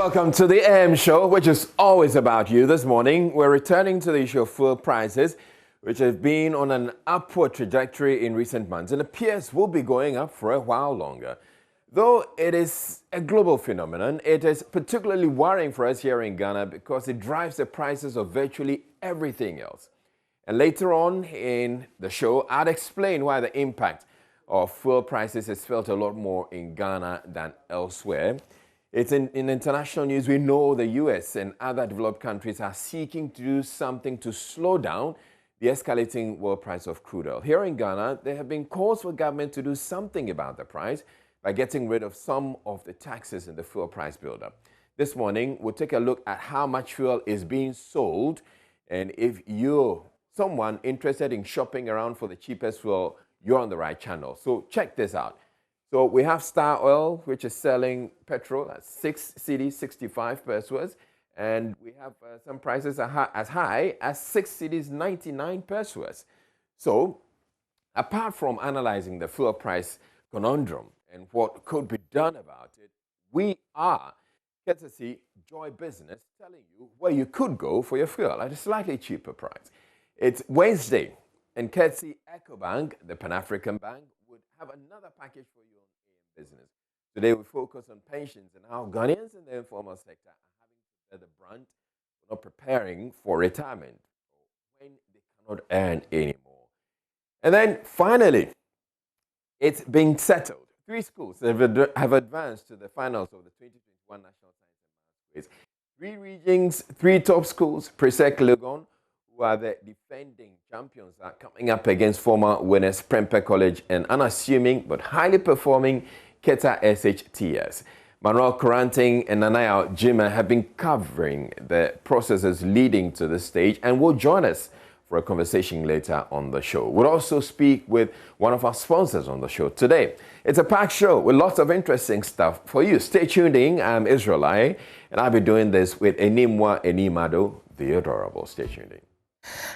welcome to the AM show, which is always about you. This morning, we're returning to the issue of fuel prices, which have been on an upward trajectory in recent months and appears will be going up for a while longer. Though it is a global phenomenon, it is particularly worrying for us here in Ghana because it drives the prices of virtually everything else. And later on in the show, I'd explain why the impact of fuel prices is felt a lot more in Ghana than elsewhere. It's in international news. We know the US and other developed countries are seeking to do something to slow down the escalating world price of crude oil. Here in Ghana, there have been calls for government to do something about the price by getting rid of some of the taxes in the fuel price buildup. This morning, we'll take a look at how much fuel is being sold, and if you're someone interested in shopping around for the cheapest fuel, you're on the right channel. So check this out. So we have Star Oil, which is selling petrol at 6 cedis 65 pesos, and we have some prices as high as 6 cedis 99 pesos. So apart from analyzing the fuel price conundrum and what could be done about it, we are, courtesy Joy Business, telling you where you could go for your fuel at a slightly cheaper price. It's Wednesday, and courtesy EcoBank, the Pan-African Bank, would have another package for you on AM Business. Today we focus on pensions and how Ghanaians in the informal sector are having to bear the brunt for not preparing for retirement when they cannot earn anymore. And then finally, it's been settled. 3 schools have advanced to the finals of the 2021 National Science and Maths Quiz. 3 regions, 3 top schools, Presec Legon, who are the defending champions, are coming up against former winners Prempeh College and unassuming but highly performing Keta SHTS. Manuel Coranting and Nanaya Jima have been covering the processes leading to the stage and will join us for a conversation later on the show. We'll also speak with one of our sponsors on the show today. It's a packed show with lots of interesting stuff for you. Stay tuned in. I'm Israelite, and I'll be doing this with Enimwa Enimado, the adorable. Stay tuned in.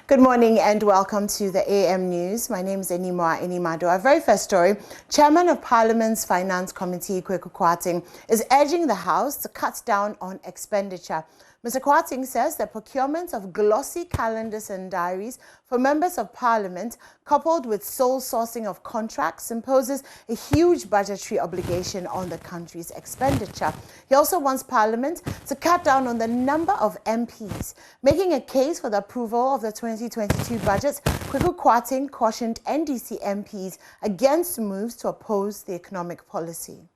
Good morning and welcome to the AM News. My name is Enimwa Enimado. Our very first story, Chairman of Parliament's Finance Committee, Kweku Kwarteng, is urging the House to cut down on expenditure. Mr. Kwarteng says the procurement of glossy calendars and diaries for members of Parliament, coupled with sole sourcing of contracts, imposes a huge budgetary obligation on the country's expenditure. He also wants Parliament to cut down on the number of MPs. Making a case for the approval of the 2022 budget, Kweku Kwarteng cautioned NDC MPs against moves to oppose the economic policy.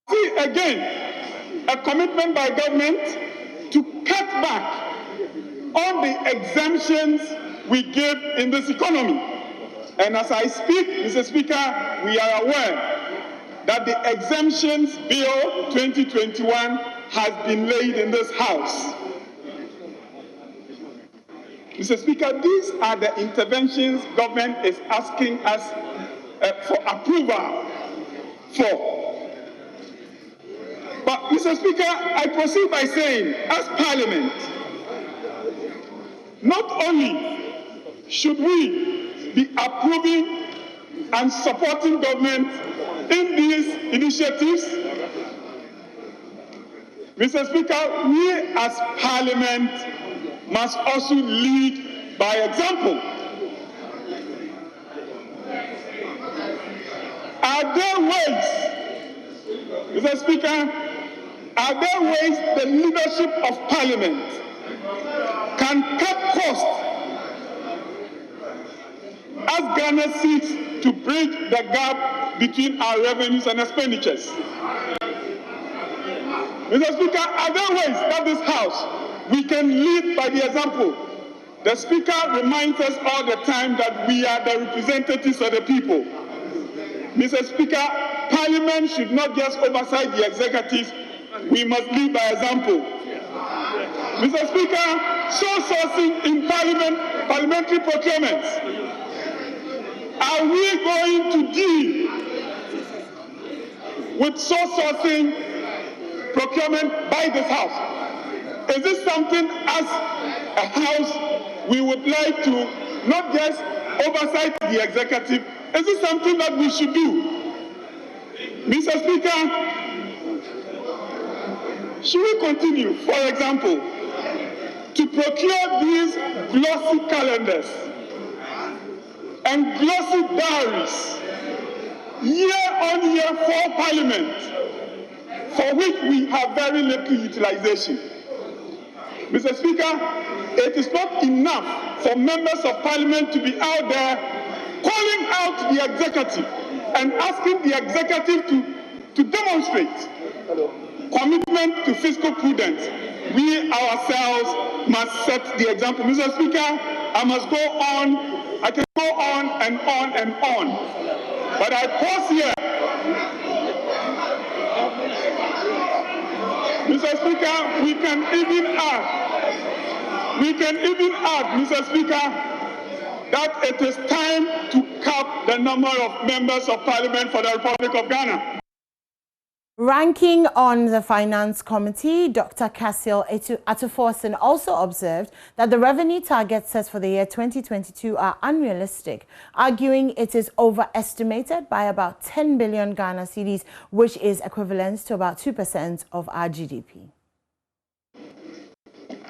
See again, a commitment by government to cut back on the exemptions we give in this economy. And as I speak, Mr. Speaker, we are aware that the exemptions bill 2021 has been laid in this House. Mr. Speaker, these are the interventions government is asking us for approval for. But, Mr. Speaker, I proceed by saying, as Parliament, not only should we be approving and supporting government in these initiatives, Mr. Speaker, we as Parliament must also lead by example. Are there ways, Mr. Speaker, are there ways the leadership of Parliament can cut costs as Ghana seeks to bridge the gap between our revenues and expenditures? Mr. Speaker, are there ways that this House we can lead by the example? The Speaker reminds us all the time that we are the representatives of the people. Mr. Speaker, Parliament should not just oversight the executive. We must lead by example. Mr. Speaker, sole sourcing in parliamentary procurements. Are we going to deal with sole sourcing procurement by this House? Is this something as a House we would like to not just oversight the executive? Is this something that we should do? Mr. Speaker, Should we continue, for example, to procure these glossy calendars and glossy diaries year on year for Parliament, for which we have very little utilization? Mr. Speaker, it is not enough for members of Parliament to be out there calling out the executive and asking the executive to demonstrate commitment to fiscal prudence. We ourselves must set the example. Mr. Speaker, I must go on. I can go on and on and on. But I pause here. Mr. Speaker, we can even add, Mr. Speaker, that it is time to cap the number of members of Parliament for the Republic of Ghana. Ranking on the Finance Committee, Dr. Cassiel Atuforsen also observed that the revenue targets set for the year 2022 are unrealistic, arguing it is overestimated by about 10 billion Ghana cedis, which is equivalent to about 2% of our GDP.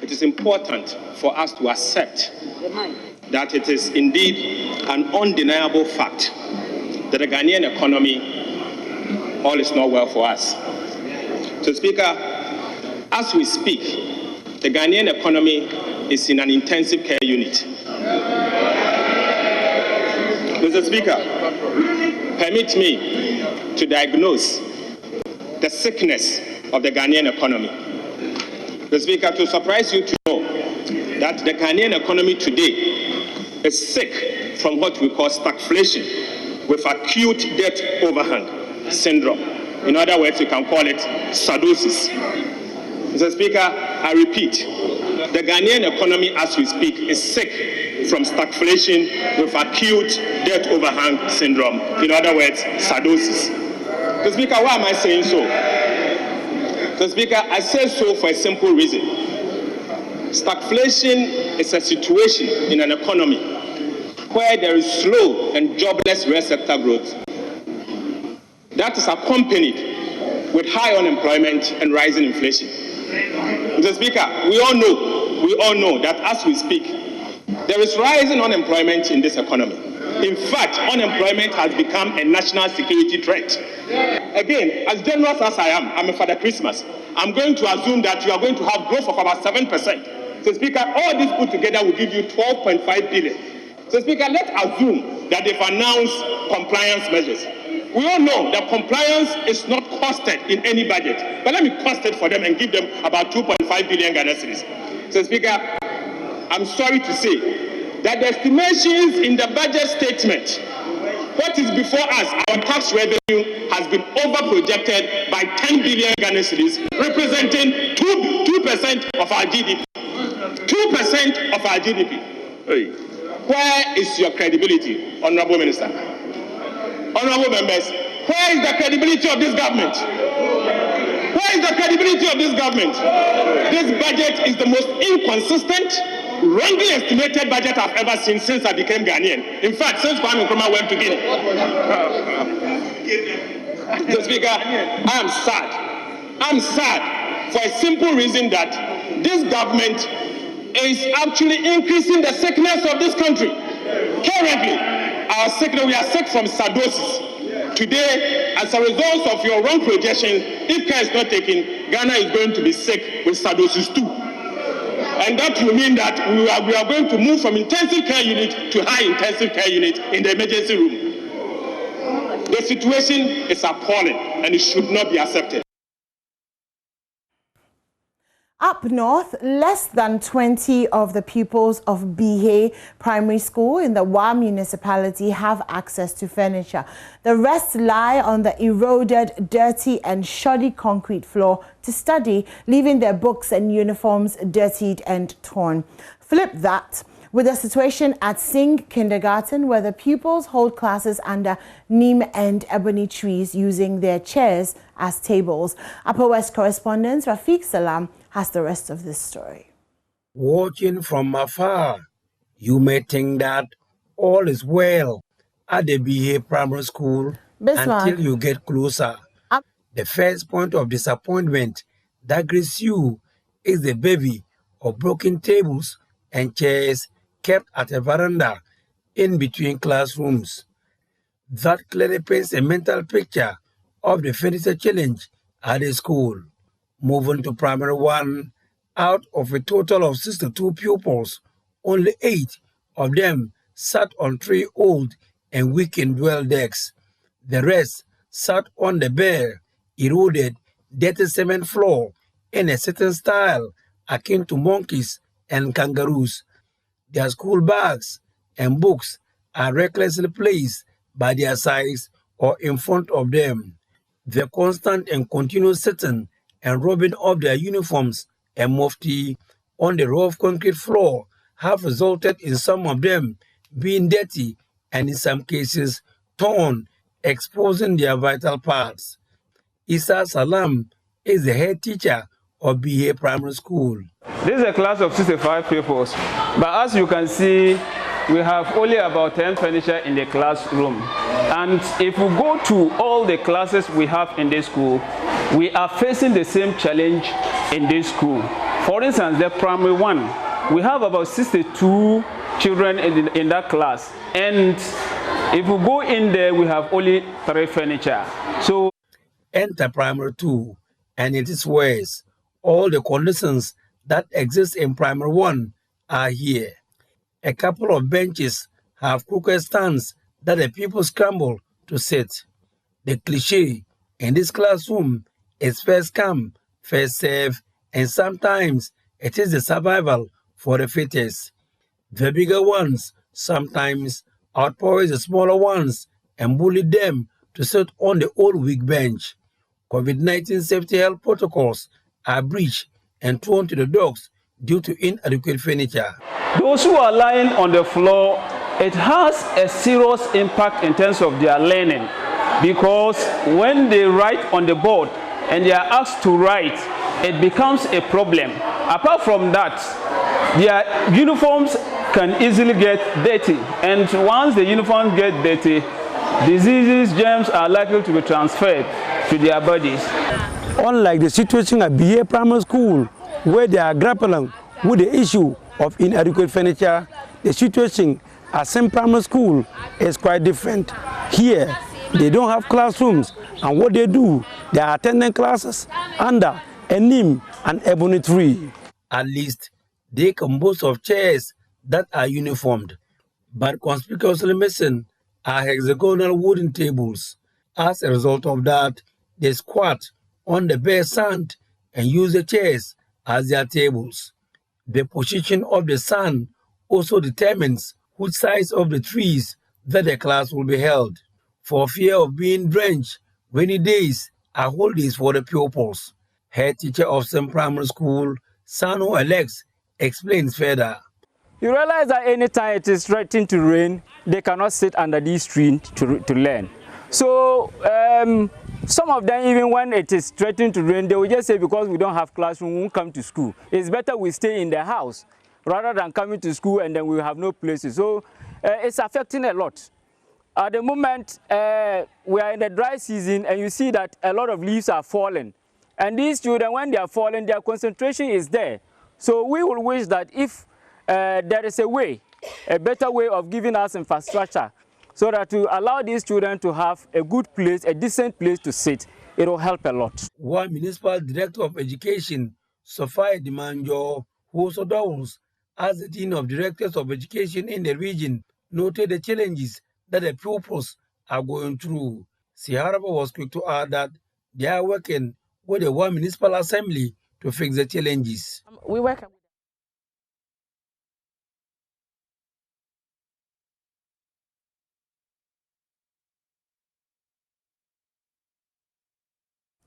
It is important for us to accept that it is indeed an undeniable fact that the Ghanaian economy, all is not well for us. So, Speaker, as we speak, the Ghanaian economy is in an intensive care unit. Mr. Speaker, permit me to diagnose the sickness of the Ghanaian economy. Mr. Speaker, to surprise you to know that the Ghanaian economy today is sick from what we call stagflation with acute debt overhang syndrome. In other words, you can call it sardosis. Mr. Speaker, I repeat, the Ghanaian economy as we speak is sick from stagflation with acute debt overhang syndrome. In other words, sardosis. Mr. Speaker, why am I saying so? Mr. Speaker, I say so for a simple reason. Stagflation is a situation in an economy where there is slow and jobless real sector growth that is accompanied with high unemployment and rising inflation. Mr. Speaker, we all know that as we speak, there is rising unemployment in this economy. In fact, unemployment has become a national security threat. Again, as generous as I am, I'm a Father Christmas. I'm going to assume that you are going to have growth of about 7%. So, Speaker, all this put together will give you 12.5 billion. So, Speaker, let's assume that they've announced compliance measures. We all know that compliance is not costed in any budget, but let me cost it for them and give them about 2.5 billion Ghana cedis. So, Speaker, I'm sorry to say that the estimations in the budget statement, what is before us, our tax revenue has been over-projected by 10 billion Ghana cedis, representing 2% of our GDP. 2% of our GDP. Hey. Where is your credibility, Honorable Minister? Honorable members, where is the credibility of this government? Where is the credibility of this government? This budget is the most inconsistent, wrongly estimated budget I've ever seen since I became Ghanaian. In fact, since Kwame Nkrumah went to Guinea. Mr. Speaker, I am sad. I'm sad for a simple reason that this government is actually increasing the sickness of this country. Currently, we are sick from sardosis. Today, as a result of your wrong projections, if care is not taken, Ghana is going to be sick with sardosis too. And that will mean that we are going to move from intensive care unit to high intensive care unit in the emergency room. The situation is appalling and it should not be accepted. Up north, less than 20 of the pupils of Bihe Primary School in the Wa municipality have access to furniture. The rest lie on the eroded, dirty and shoddy concrete floor to study, leaving their books and uniforms dirtied and torn. Flip that with the situation at Singh Kindergarten, where the pupils hold classes under neem and ebony trees using their chairs as tables. Upper West correspondent Rafiq Salam has the rest of this story. Watching from afar, you may think that all is well at the BA Primary School until you get closer. The first point of disappointment That greets you is the bevy of broken tables and chairs kept at a veranda in between classrooms. That clearly paints a mental picture of the furniture challenge at the school. Moving to primary one, out of a total of 62 pupils, only 8 of them sat on 3 old and weakened dwell decks. The rest sat on the bare, eroded, dirty cement floor in a certain style akin to monkeys and kangaroos. Their school bags and books are recklessly placed by their sides or in front of them. The constant and continuous sitting and rubbing of their uniforms and mufti on the rough concrete floor have resulted in some of them being dirty and in some cases torn, exposing their vital parts. Isa Salam is the head teacher of BA Primary School. This is a class of 65 pupils, but as you can see, we have only about 10 furniture in the classroom. And if we go to all the classes we have in this school, we are facing the same challenge in this school. For instance, the primary one, we have about 62 children in that class. And if we go in there, we have only 3 furniture. So enter primary 2, and it is worse. All the conditions that exist in primary 1 are here. A couple of benches have crooked stands that the people scramble to sit. The cliché in this classroom is first come, first serve, and sometimes it is the survival for the fittest. The bigger ones sometimes outpoise the smaller ones and bully them to sit on the old weak bench. COVID-19 safety health protocols are breached and thrown to the dogs due to inadequate furniture. Those who are lying on the floor, it has a serious impact in terms of their learning, because when they write on the board and they are asked to write, it becomes a problem. Apart from that, their uniforms can easily get dirty, and once the uniforms get dirty, diseases, germs are likely to be transferred to their bodies. Unlike the situation at BA Primary School, where they are grappling with the issue of inadequate furniture, the situation at St. Primary School is quite different. Here, they don't have classrooms, and what they do, they are attending classes under a neem and ebony tree. At least, they compose of chairs that are uniformed, but conspicuously missing are hexagonal wooden tables. As a result of that, they squat on the bare sand and use the chairs as their tables. The position of the sun also determines which size of the trees that the class will be held. For fear of being drenched, rainy days are whole days for the pupils. Head teacher of St. Primary School, Sano Alex, explains further. You realize that anytime it is threatening to rain, they cannot sit under these trees to learn. So some of them, even when it is threatening to rain, they will just say, because we don't have classroom, we won't come to school. It's better we stay in the house rather than coming to school and then we have no places. So it's affecting a lot. At the moment, we are in the dry season, and you see that a lot of leaves are falling. And these children, when they are falling, their concentration is there. So we will wish that if there is a better way of giving us infrastructure, so that to allow these children to have a good place, a decent place to sit, it will help a lot. One Municipal Director of Education, Sophia Dimanjo, who also doubles as the Dean of Directors of Education in the region, noted the challenges that the pupils are going through. Siharaba was quick to add that they are working with the One Municipal Assembly to fix the challenges. We work.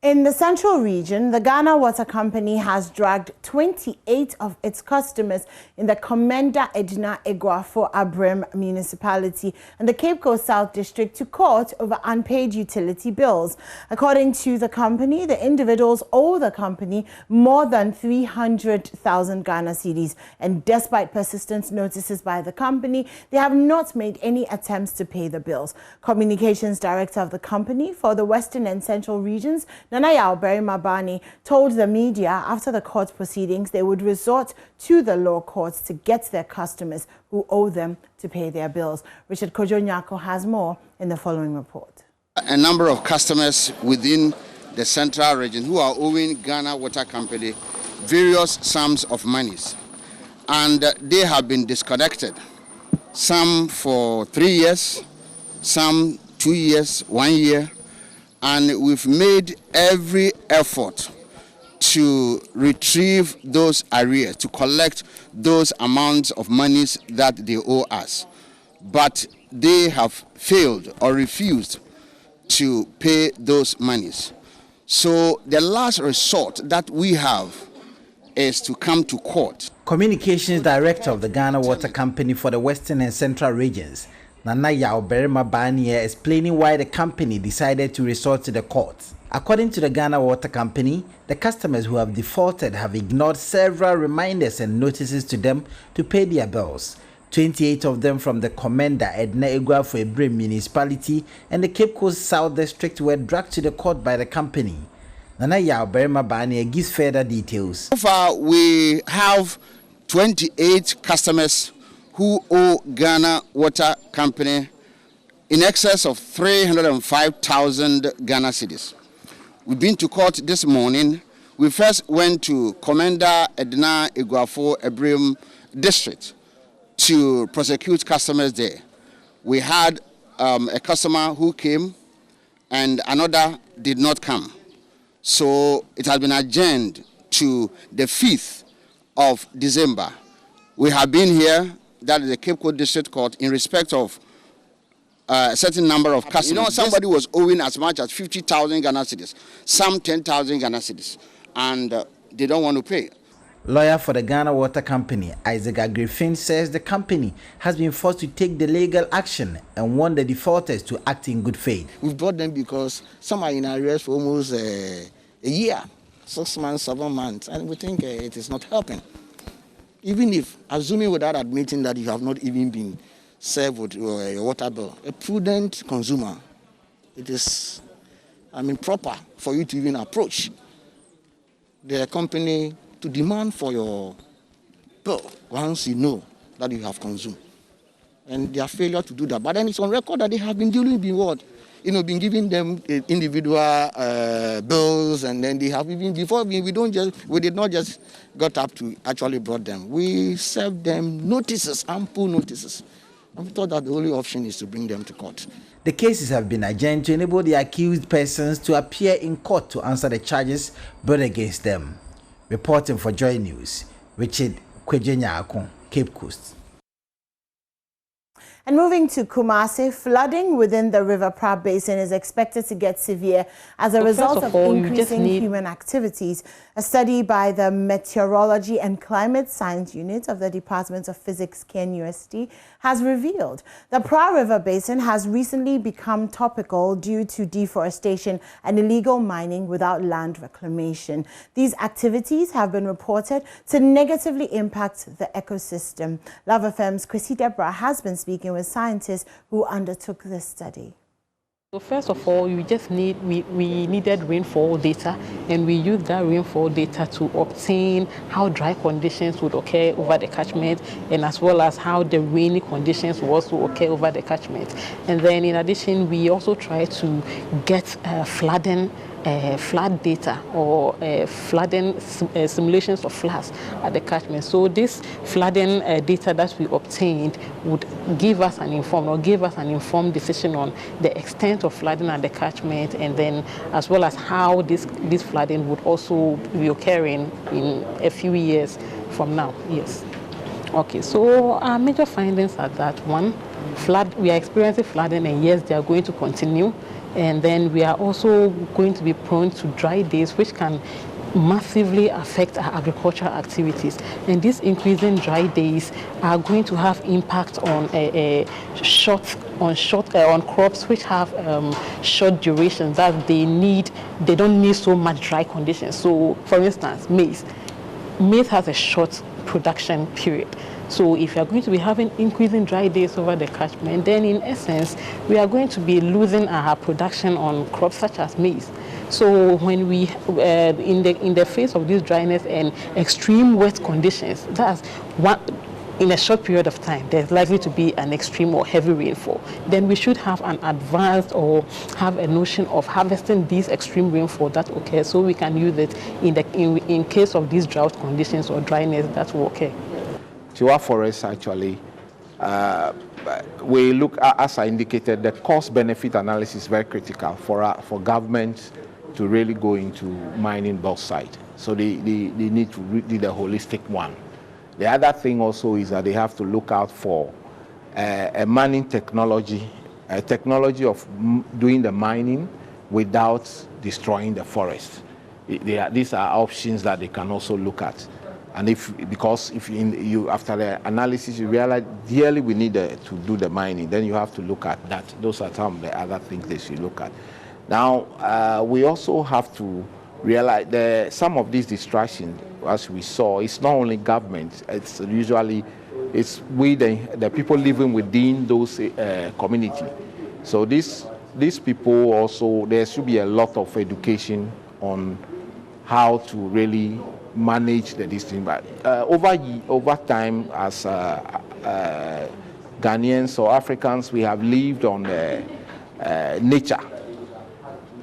In the central region, the Ghana Water Company has dragged 28 of its customers in the Commander Edna Eguafo Abrem municipality and the Cape Coast South District to court over unpaid utility bills. According to the company, the individuals owe the company more than 300,000 Ghana cedis, and despite persistent notices by the company, they have not made any attempts to pay the bills. Communications Director of the company for the Western and Central regions, Nana Yao Bani told the media after the court proceedings they would resort to the law courts to get their customers who owe them to pay their bills. Richard Kojo-Nyako has more in the following report. A number of customers within the central region who are owing Ghana Water Company various sums of monies, and they have been disconnected, some for 3 years, some 2 years, 1 year, and we've made every effort to retrieve those arrears, to collect those amounts of monies that they owe us, but they have failed or refused to pay those monies. So the last resort that we have is to come to court. Communications Director of the Ghana Water Company for the Western and Central regions, Nana Yao Bani, explaining why the company decided to resort to the courts. According to the Ghana Water Company, the customers who have defaulted have ignored several reminders and notices to them to pay their bills. 28 of them from the Commander Edna Eguafo Ebrem municipality and the Cape Coast South District were dragged to the court by the company. Nana Yao Bani gives further details. So far, we have 28 customers who owe Ghana Water Company in excess of 305,000 Ghana cedis. We've been to court this morning. We first went to Commander Edna Eguafo Ebrem District to prosecute customers there. We had a customer who came and another did not come. So it has been adjourned to the 5th of December. We have been here, that is the Cape Coast District Court, in respect of a certain number of customers. You know, somebody was owing as much as 50,000 Ghana cedis, some 10,000 Ghana cedis, and they don't want to pay. Lawyer for the Ghana Water Company, Isaac Griffin, says the company has been forced to take the legal action and want the defaulters to act in good faith. We've brought them because some are in arrears for almost a year, 6 months, 7 months, and we think it is not helping. Even if, assuming without admitting that you have not even been served with your water bill, a prudent consumer, it is, proper for you to even approach the company to demand for your bill once you know that you have consumed. And their failure to do that. But then it's on record that they have been been giving them individual bills, and then they have even, before we did not just got up to actually brought them. We served them notices, ample notices. And we thought that the only option is to bring them to court. The cases have been adjourned to enable the accused persons to appear in court to answer the charges brought against them. Reporting for Joy News, Richard Kojo-Nyako, Cape Coast. And moving to Kumasi, flooding within the River Pra Basin is expected to get severe as a result of increasing human activities. A study by the Meteorology and Climate Science Unit of the Department of Physics, KNUST, has revealed the Pra River Basin has recently become topical due to deforestation and illegal mining without land reclamation. These activities have been reported to negatively impact the ecosystem. Love FM's Chrissy Deborah has been speaking with scientists who undertook this study. So first of all, we needed rainfall data, and we used that rainfall data to obtain how dry conditions would occur over the catchment, and as well as how the rainy conditions would also occur over the catchment. And then in addition, we also tried to get flood data or flooding simulations of floods at the catchment. So this flooding data that we obtained would give us an informed decision on the extent of flooding at the catchment, and then as well as how this flooding would also be occurring in a few years from now. Yes. Okay, so our major findings are that one, we are experiencing flooding, and yes, they are going to continue. And then we are also going to be prone to dry days, which can massively affect our agricultural activities. And these increasing dry days are going to have impact on on crops which have short durations, that they don't need so much dry conditions. So, for instance, maize has a short production period. So if you are going to be having increasing dry days over the catchment, then in essence, we are going to be losing our production on crops such as maize. So when we, in the face of this dryness and extreme wet conditions, that's one. In a short period of time, there's likely to be an extreme or heavy rainfall. Then we should have an advanced or have a notion of harvesting these extreme rainfall that occurs, so we can use it in case of these drought conditions or dryness that will occur. Tiwa forests actually, we look at, as I indicated, the cost-benefit analysis is very critical for governments to really go into mining bauxite. So they need to do the holistic one. The other thing also is that they have to look out for a mining technology, a technology of doing the mining without destroying the forest. These are options that they can also look at. And after the analysis you realize dearly we need to do the mining, then you have to look at that. Those are some of the other things they should look at. Now we also have to realize some of these distractions, as we saw, it's not only government, it's usually we the people living within those community. So these people also, there should be a lot of education on how to really manage the district. But over time, as Ghanaians or Africans, we have lived on nature.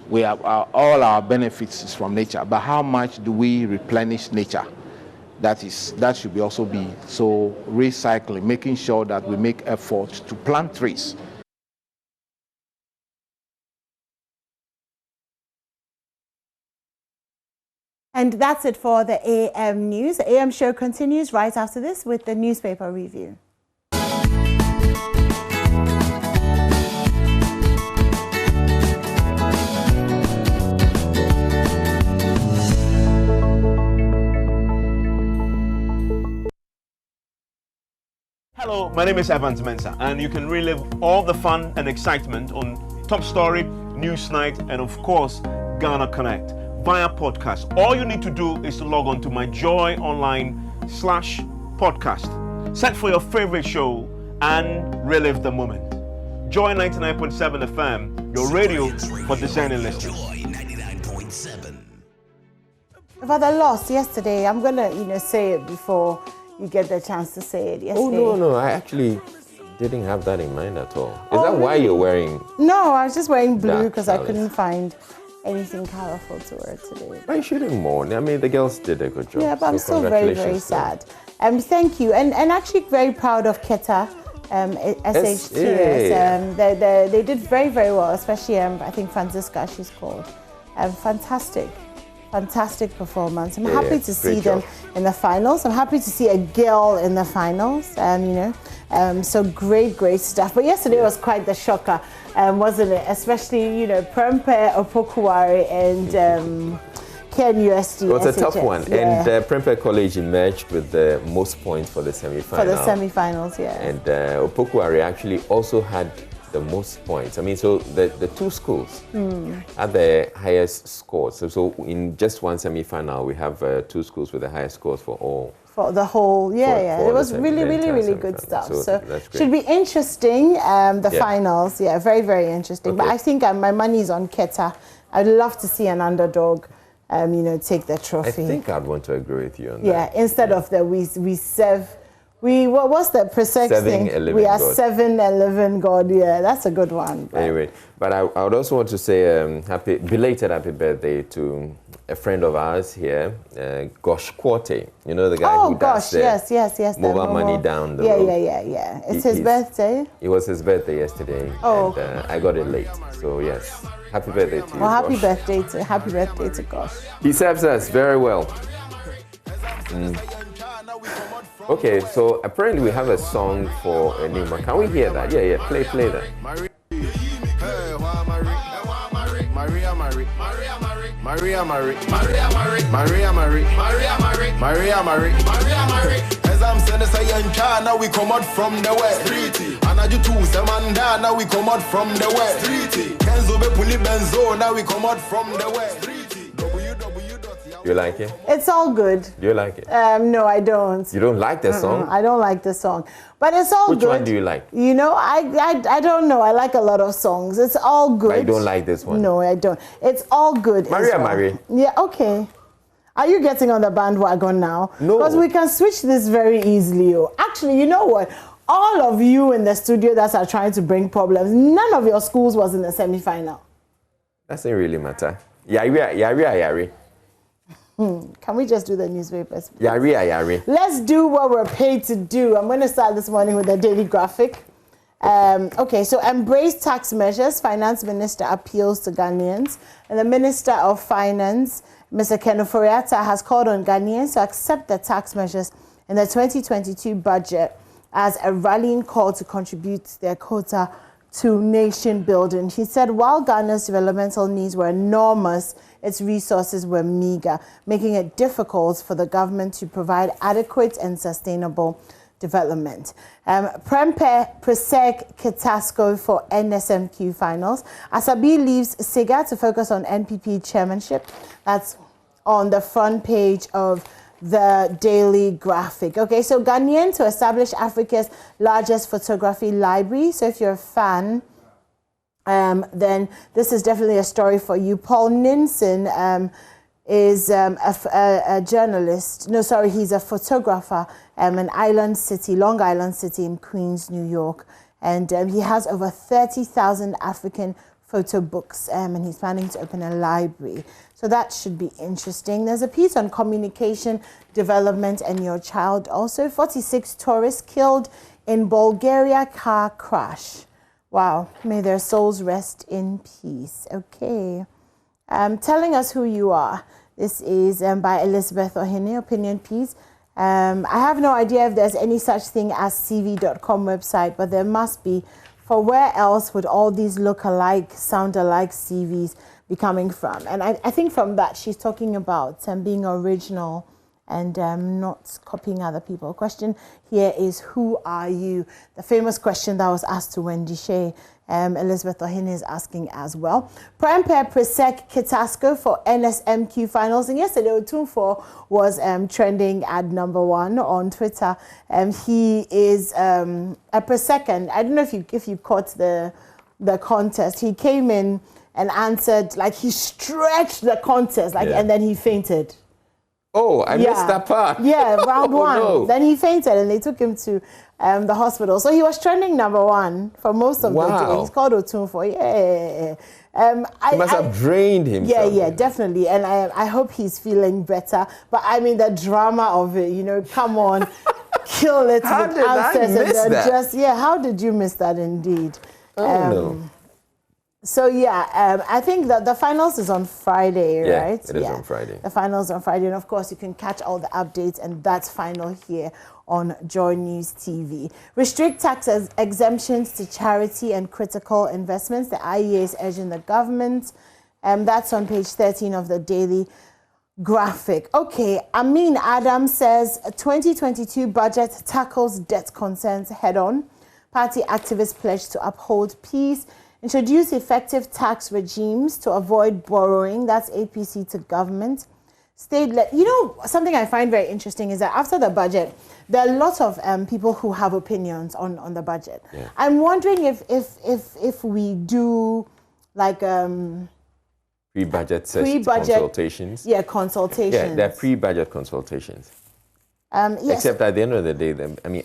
We have all our benefits is from nature, but how much do we replenish nature? That should also be so recycling, making sure that we make efforts to plant trees. And that's it for the AM News. The AM show continues right after this with the newspaper review. Hello, my name is Evans Mensah, and you can relive all the fun and excitement on Top Story, Newsnight, and of course, Ghana Connect via podcast. All you need to do is to log on to myjoyonline/podcast. Search for your favorite show and relive the moment. Joy 99.7 FM, your radio for discerning listeners. About the loss yesterday, I'm gonna say it before you get the chance to say it yesterday. Oh, no, I actually didn't have that in mind at all. Is that why you're wearing? No, I was just wearing blue because I couldn't find anything colorful to wear today. I shouldn't mourn. I mean, the girls did a good job. Yeah, but I'm still very, very sad. Thank you. And actually very proud of Keta, SHTS. Yeah. They did very, very well, especially, I think Francisca, she's called. Fantastic performance. I'm happy to see them in the finals. I'm happy to see a girl in the finals. So great stuff. But yesterday was quite the shocker, wasn't it? Especially, Prempeh Opokuwari and KNUST. It was SHS. a tough one. Yeah. And Prempeh College emerged with the most points for the semi-final. For the semi-finals, yeah. And Opokuwari actually also had the most points. I mean, so the two schools had the highest scores. So in just one semi-final, we have two schools with the highest scores for all. For the whole, it was really good stuff. So should be interesting. The finals, very, very interesting. Okay. But I think my money's on Keta. I'd love to see an underdog, take the trophy. I think I'd want to agree with you on that. Yeah, instead of the we serve. What's the precise thing? We are 7-11 God. Yeah, that's a good one. But. Anyway, but I would also want to say belated happy birthday to a friend of ours here, Gosh Quarte. You know the guy who does yes. mobile money down the road. Yeah. It's his birthday. It was his birthday yesterday. Oh. And I got it late. So yes, happy birthday to you. Well, happy birthday to Gosh. He serves us very well. Okay, so apparently we have a song for Enima. Can we hear that? Yeah, play that. Maria. As I'm saying, now we come out from the west. And I do too, Samanda, now we come out from the west. Kenzo be puli benzo, now we come out from the west. You like it? It's all good. Do you like it? No, I don't. You don't like the song? I don't like the song. But it's all Which good. Which one do you like? You know, I don't know. I like a lot of songs. It's all good. I don't like this one. No, I don't. It's all good. Maria. Yeah, okay. Are you getting on the bandwagon now? No. Because we can switch this very easily. Actually, you know what? All of you in the studio that are trying to bring problems, none of your schools was in the semi-final. Doesn't really matter. Yari. Can we just do the newspapers? Yari. Let's do what we're paid to do. I'm going to start this morning with the daily graphic. Okay, so embrace tax measures. Finance Minister appeals to Ghanaians. And the Minister of Finance, Mr. Kenoforiata, has called on Ghanaians to accept the tax measures in the 2022 budget as a rallying call to contribute their quota to nation building. He said while Ghana's developmental needs were enormous, its resources were meager, making it difficult for the government to provide adequate and sustainable development. Prempe Presec Kitasco for NSMQ finals. Asabi leaves SIGA to focus on NPP chairmanship. That's on the front page of the daily graphic. Okay, so Ghanian to establish Africa's largest photography library. So if you're a fan, then this is definitely a story for you. Paul Ninson is a journalist. No, sorry, he's a photographer in Long Island City in Queens, New York. And he has over 30,000 African photo books, and he's planning to open a library. So that should be interesting. There's a piece on communication, development, and your child. Also, 46 tourists killed in Bulgaria car crash. Wow, may their souls rest in peace. Okay. Telling us who you are. This is by Elizabeth Ohene, opinion piece. I have no idea if there's any such thing as CV.com website, but there must be. For where else would all these look-alike, sound-alike CVs be coming from? And I think from that, she's talking about being original and not copying other people. Question here is, who are you? The famous question that was asked to Wendy Shea. Elizabeth Ohene is asking as well. Prempe Presec Kitasco for NSMQ finals. And yesterday, Otunfo was trending at #1 on Twitter. He is a Presec. I don't know if you caught the contest. He came in and answered, like he stretched the contest, and then he fainted. Oh, I missed that part. Yeah, round one. No. Then he fainted and they took him to the hospital. So he was trending #1 for most of the day. He's called Otunfo. Yeah. He must have drained himself. Yeah, definitely. And I hope he's feeling better. But I mean, the drama of it, come on, kill it How with did answers. I miss that? How did you miss that indeed? No. So I think that the finals is on Friday, right? It is on Friday. The finals on Friday, and of course you can catch all the updates and that's final here on Joy News TV. Restrict tax exemptions to charity and critical investments. The IEA is urging the government. That's on page 13 of the daily graphic. Okay, Amin Adam says 2022 budget tackles debt concerns head on. Party activists pledge to uphold peace. Introduce effective tax regimes to avoid borrowing. That's APC to government. Something I find very interesting is that after the budget, there are lots of people who have opinions on the budget. Yeah. I'm wondering if we do like pre-budget consultations. Yeah, consultations. Yeah, they're pre-budget consultations. Yes. Except at the end of the day,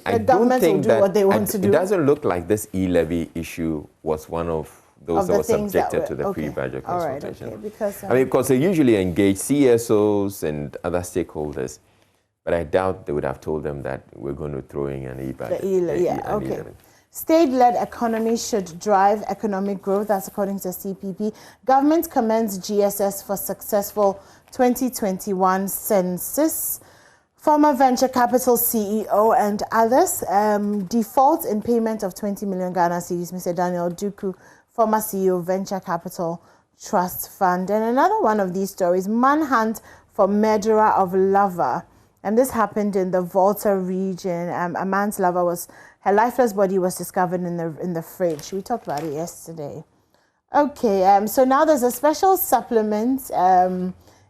I don't think that what they want to do. It doesn't look like this e-levy issue was one of those that was subjected to the pre-budget consultation. Okay, because because they usually engage CSOs and other stakeholders, but I doubt they would have told them that we're going to throw in an e-budget. Okay. State-led economy should drive economic growth. That's according to CPP. Government commends GSS for successful 2021 census. Former venture capital CEO and others default in payment of 20 million Ghana cedis. Mr. Daniel Duku, former CEO of Venture Capital Trust Fund. And another one of these stories, manhunt for murderer of lover. And this happened in the Volta region. A man's lover her lifeless body was discovered in the fridge. We talked about it yesterday. Okay, so now there's a special supplement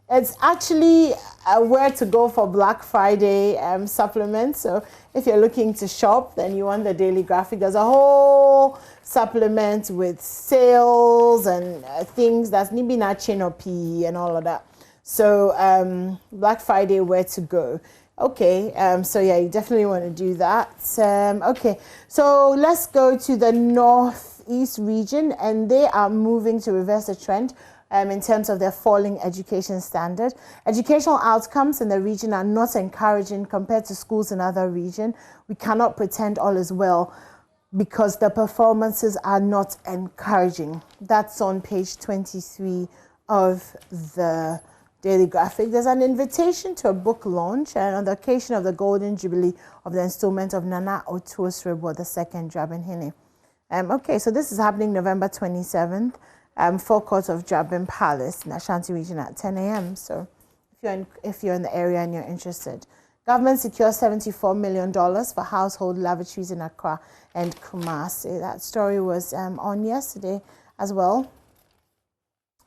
It's actually where to go for Black Friday supplements. So if you're looking to shop, then you want the Daily Graphic. There's a whole supplement with sales and things that's Nibi Chin or PE and all of that. So Black Friday, where to go. Okay, so yeah, you definitely want to do that. Okay, so let's go to the Northeast region, and they are moving to reverse the trend in terms of their falling education standard. Educational outcomes in the region are not encouraging compared to schools in other regions. We cannot pretend all is well because the performances are not encouraging. That's on page 23 of the Daily Graphic. There's an invitation to a book launch and on the occasion of the Golden Jubilee of the installment of Nana Otuo's Rebo II Drabin Hine. Okay, so this is happening November 27th. Forecourt of Drabin Palace in Ashanti region at 10 a.m. So if you're in the area and you're interested. Government secures $74 million for household lavatories in Accra and Kumasi. That story was on yesterday as well.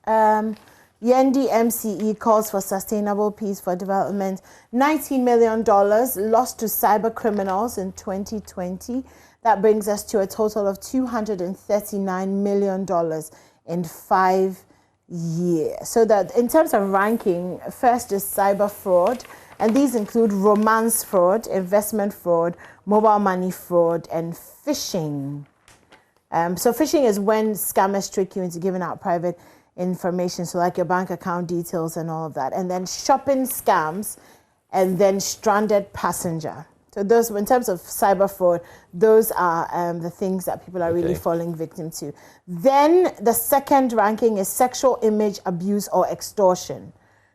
Yendi MCE calls for sustainable peace for development. $19 million lost to cyber criminals in 2020. That brings us to a total of $239 million in 5 years. So that in terms of ranking, first is cyber fraud, and these include romance fraud, investment fraud, mobile money fraud, and phishing. So phishing is when scammers trick you into giving out private information, so like your bank account details and all of that. And then shopping scams, and then stranded passenger. So those, in terms of cyber fraud, those are the things that people are really falling victim to. Then the second ranking is sexual image abuse or extortion.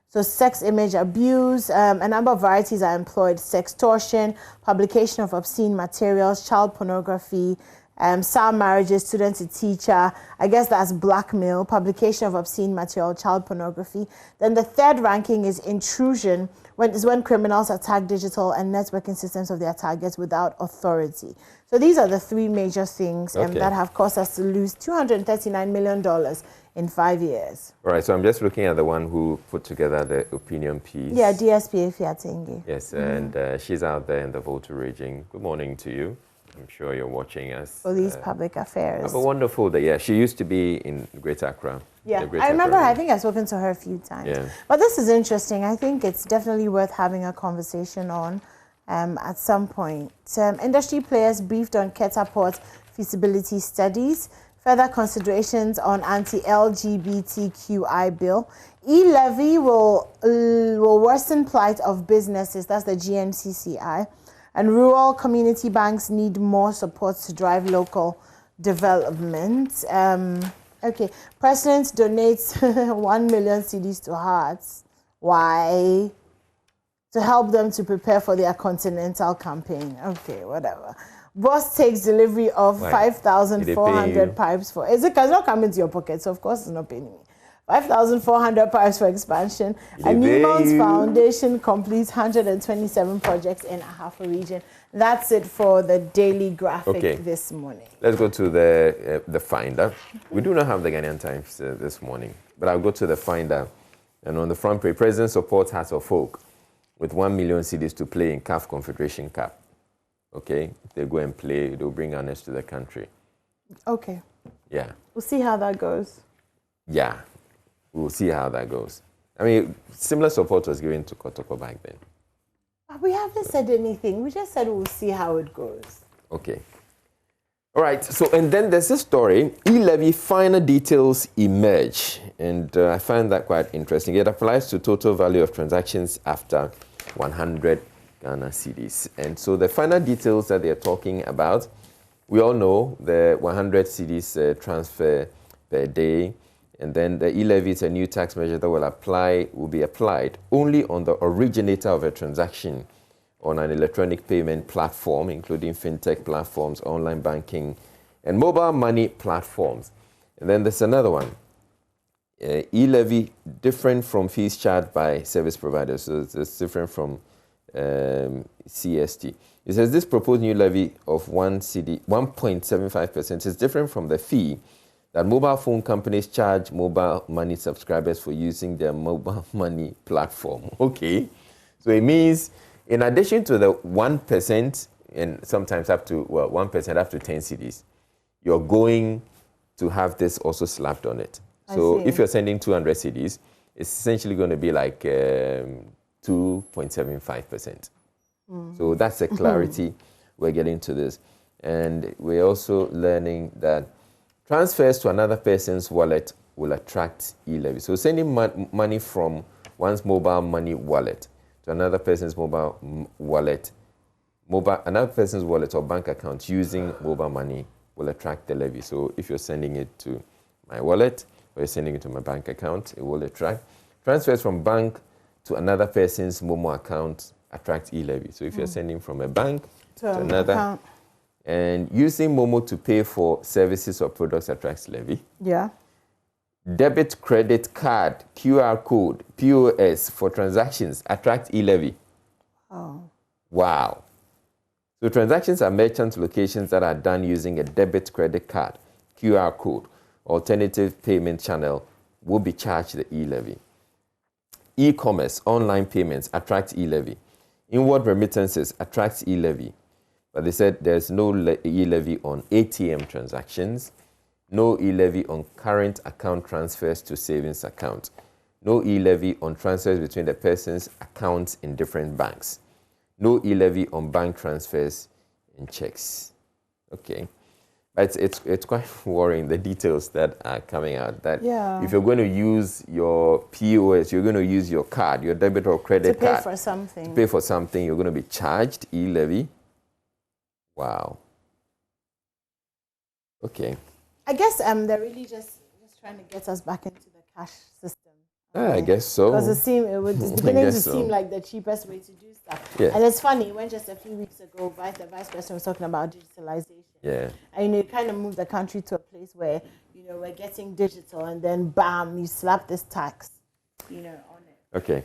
So sex image abuse, a number of varieties are employed: sextortion, publication of obscene materials, child pornography, child marriages, student to teacher. I guess that's blackmail, publication of obscene material, child pornography. Then the third ranking is intrusion, when criminals attack digital and networking systems of their targets without authority. So these are the three major things that have caused us to lose $239 million in 5 years. All right, so I'm just looking at the one who put together the opinion piece. Yeah, DSP Fiatingi. Yes, and she's out there in the voter raging. Good morning to you. I'm sure you're watching us. Police Public Affairs. Have a wonderful day. Yeah, she used to be in Greater Accra. Yeah, I remember her. I think I've spoken to her a few times. Yeah. But this is interesting. I think it's definitely worth having a conversation on at some point. Industry players briefed on Keta Port feasibility studies, further considerations on anti-LGBTQI bill. E-levy will worsen plight of businesses. That's the GNCCI. And rural community banks need more support to drive local development. Okay, President donates 1 million cedis to Hearts. Why? To help them to prepare for their continental campaign. Okay, whatever. Boss takes delivery of 5,400 pipes for... It's not coming to your pocket, so of course it's not paying me. 5,400 pipes for expansion. And Newmont's Foundation completes 127 projects in half a region. That's it for the Daily Graphic this morning. Let's go to the Finder. We do not have the Ghanaian Times this morning, but I'll go to the Finder. And on the front page, President supports Hearts of Folk with 1 million cedis to play in CAF Confederation Cup. Okay, if they go and play, they'll bring honors to the country. Okay. Yeah. We'll see how that goes. Yeah. We'll see how that goes. I mean, similar support was given to Kotoko back then. We haven't said anything. We just said we'll see how it goes. Okay. All right. So, and then there's this story. E-levy final details emerge. And I find that quite interesting. It applies to total value of transactions after 100 Ghana cedis. And so the final details that they're talking about, we all know the 100 cedis transfer per day. And then the e-levy is a new tax measure that will be applied only on the originator of a transaction on an electronic payment platform, including fintech platforms, online banking, and mobile money platforms. And then there's another one. E-levy different from fees charged by service providers. So it's different from CST. It says this proposed new levy of 1.75% is different from the fee that mobile phone companies charge mobile money subscribers for using their mobile money platform. Okay. So it means in addition to the 1% and sometimes up to, 1% up to 10 cedis, you're going to have this also slapped on it. So if you're sending 200 cedis, it's essentially going to be like 2.75%. So that's the clarity we're getting to this. And we're also learning that transfers to another person's wallet will attract e-levy. So sending money from one's mobile money wallet to another person's mobile wallet, another person's wallet or bank account using mobile money will attract the levy. So if you're sending it to my wallet or you're sending it to my bank account, it will attract. Transfers from bank to another person's Momo account attract e-levy. So if you're sending from a bank to another account, and using Momo to pay for services or products attracts levy. Yeah. Debit, credit card, QR code, POS for transactions attract e-levy. Oh. Wow. So transactions at merchant locations that are done using a debit, credit card, QR code, alternative payment channel will be charged the e-levy. E-commerce, online payments attract e-levy. Inward remittances attract e-levy. But they said there's no e-levy on ATM transactions, no e-levy on current account transfers to savings account, no e-levy on transfers between the person's accounts in different banks, no e-levy on bank transfers and checks. Okay. But it's quite worrying, the details that are coming out, that if you're going to use your POS, you're going to use your card, your debit or credit card. To pay for something. To pay for something, you're going to be charged e-levy. Wow. Okay. I guess they're really just trying to get us back into the cash system. I guess so. Because it's beginning to seem like the cheapest way to do stuff. Yeah. And it's funny, when just a few weeks ago, the vice president was talking about digitalization. Yeah. And it kind of moved the country to a place where, we're getting digital, and then bam, you slap this tax, on it. Okay.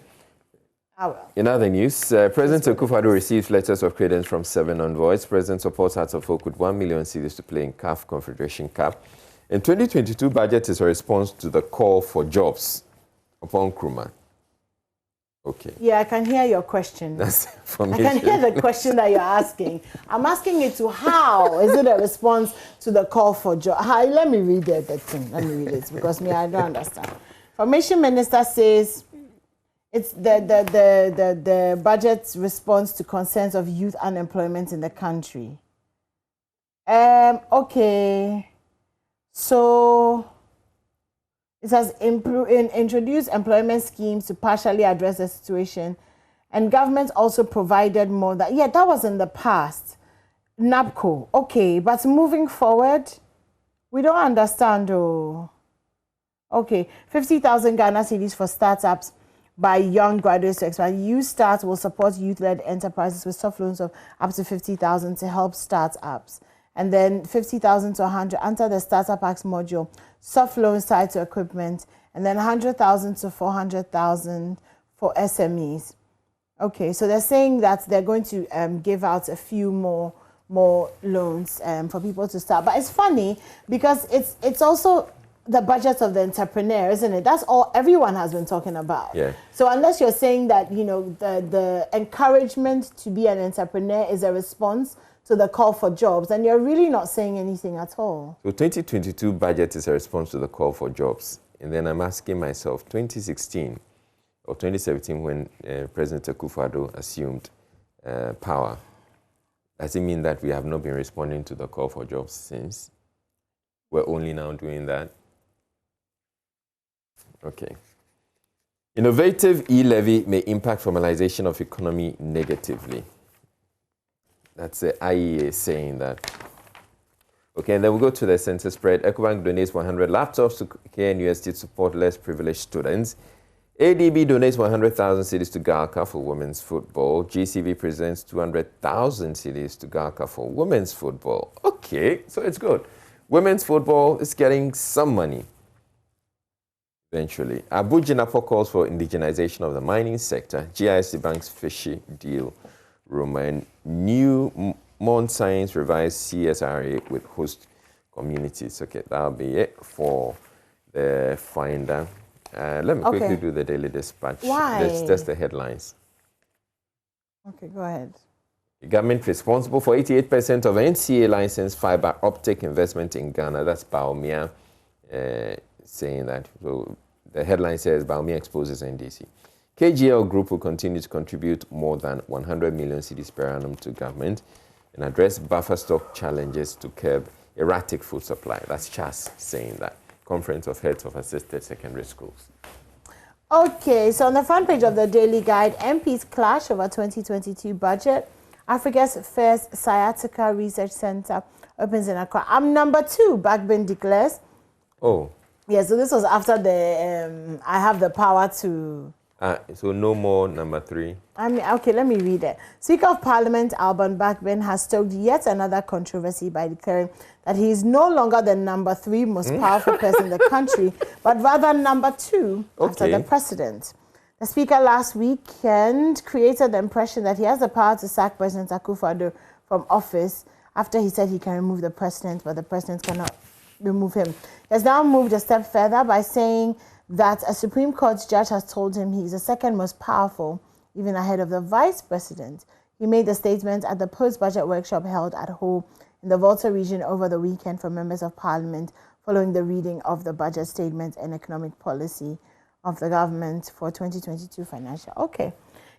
Ah, well. In other news, President Akufo-Addo receives letters of credence from 7 envoys. President supports Hearts of Oak with 1 million cedis to play in CAF Confederation Cup. In 2022 budget is a response to the call for jobs upon Nkrumah. Okay. Yeah, I can hear your question. That's I information. can hear the question that you're asking. I'm asking it to how is it a response to the call for job? Let me read the thing. Let me read it because I don't understand. Information Minister says it's the budget's response to concerns of youth unemployment in the country. Okay. So it has introduced employment schemes to partially address the situation, and government also provided more. That was in the past. NABCO, okay, but moving forward, we don't understand though. Okay, 50,000 Ghana cedis for startups by young graduates to expand. YouStart will support youth-led enterprises with soft loans of up to 50,000 to help startups. And then 50,000 to 100 under the Startup Acts module, soft loans tied to equipment, and then 100,000 to 400,000 for SMEs. Okay, so they're saying that they're going to give out a few more loans for people to start. But it's funny because it's also the budget of the entrepreneur, isn't it? That's all everyone has been talking about. Yeah. So unless you're saying that, the encouragement to be an entrepreneur is a response to the call for jobs, and you're really not saying anything at all. So 2022 budget is a response to the call for jobs. And then I'm asking myself, 2016 or 2017 when President Akufo-Addo assumed power, does it mean that we have not been responding to the call for jobs since? We're only now doing that? Okay. Innovative e-levy may impact formalization of economy negatively. That's the IEA saying that. Okay, and then we go to the census spread. EcoBank donates 100 laptops to KNUST to support less privileged students. ADB donates 100,000 cedis to Galka for women's football. GCB presents 200,000 cedis to Galka for women's football. Okay, so it's good. Women's football is getting some money. Eventually. Abu Jinapo calls for indigenization of the mining sector. GIC Bank's fishy deal. Roman New Mount Science revised CSRA with host communities. Okay, that'll be it for the finder. Let me quickly do the Daily Dispatch. Why? That's the headlines. Okay, go ahead. The government responsible for 88% of NCA licensed fiber optic investment in Ghana. That's Baumia saying that. So the headline says Baumia exposes NDC. KGL Group will continue to contribute more than 100 million cedis per annum to government and address buffer stock challenges to curb erratic food supply. That's Chas saying that. Conference of Heads of Assisted Secondary Schools. Okay, so on the front page of the Daily Guide, MPs clash over 2022 budget. Africa's first sciatica research center opens in Accra. I'm number 2, Bagbin declares. Oh. Yeah, so this was after the I have the power to... So no more number 3. Okay, let me read it. Speaker of Parliament Alban Bagbin has stoked yet another controversy by declaring that he is no longer the number 3 most powerful person in the country, but rather number 2 after the president. The speaker last weekend created the impression that he has the power to sack President Akufo-Addo from office after he said he can remove the president, but the president cannot remove him. He has now moved a step further by saying that a Supreme Court judge has told him he's the second most powerful, even ahead of the vice president. He made the statement at the post-budget workshop held at Ho in the Volta region over the weekend for members of parliament following the reading of the budget statement and economic policy of the government for 2022 financial. Okay.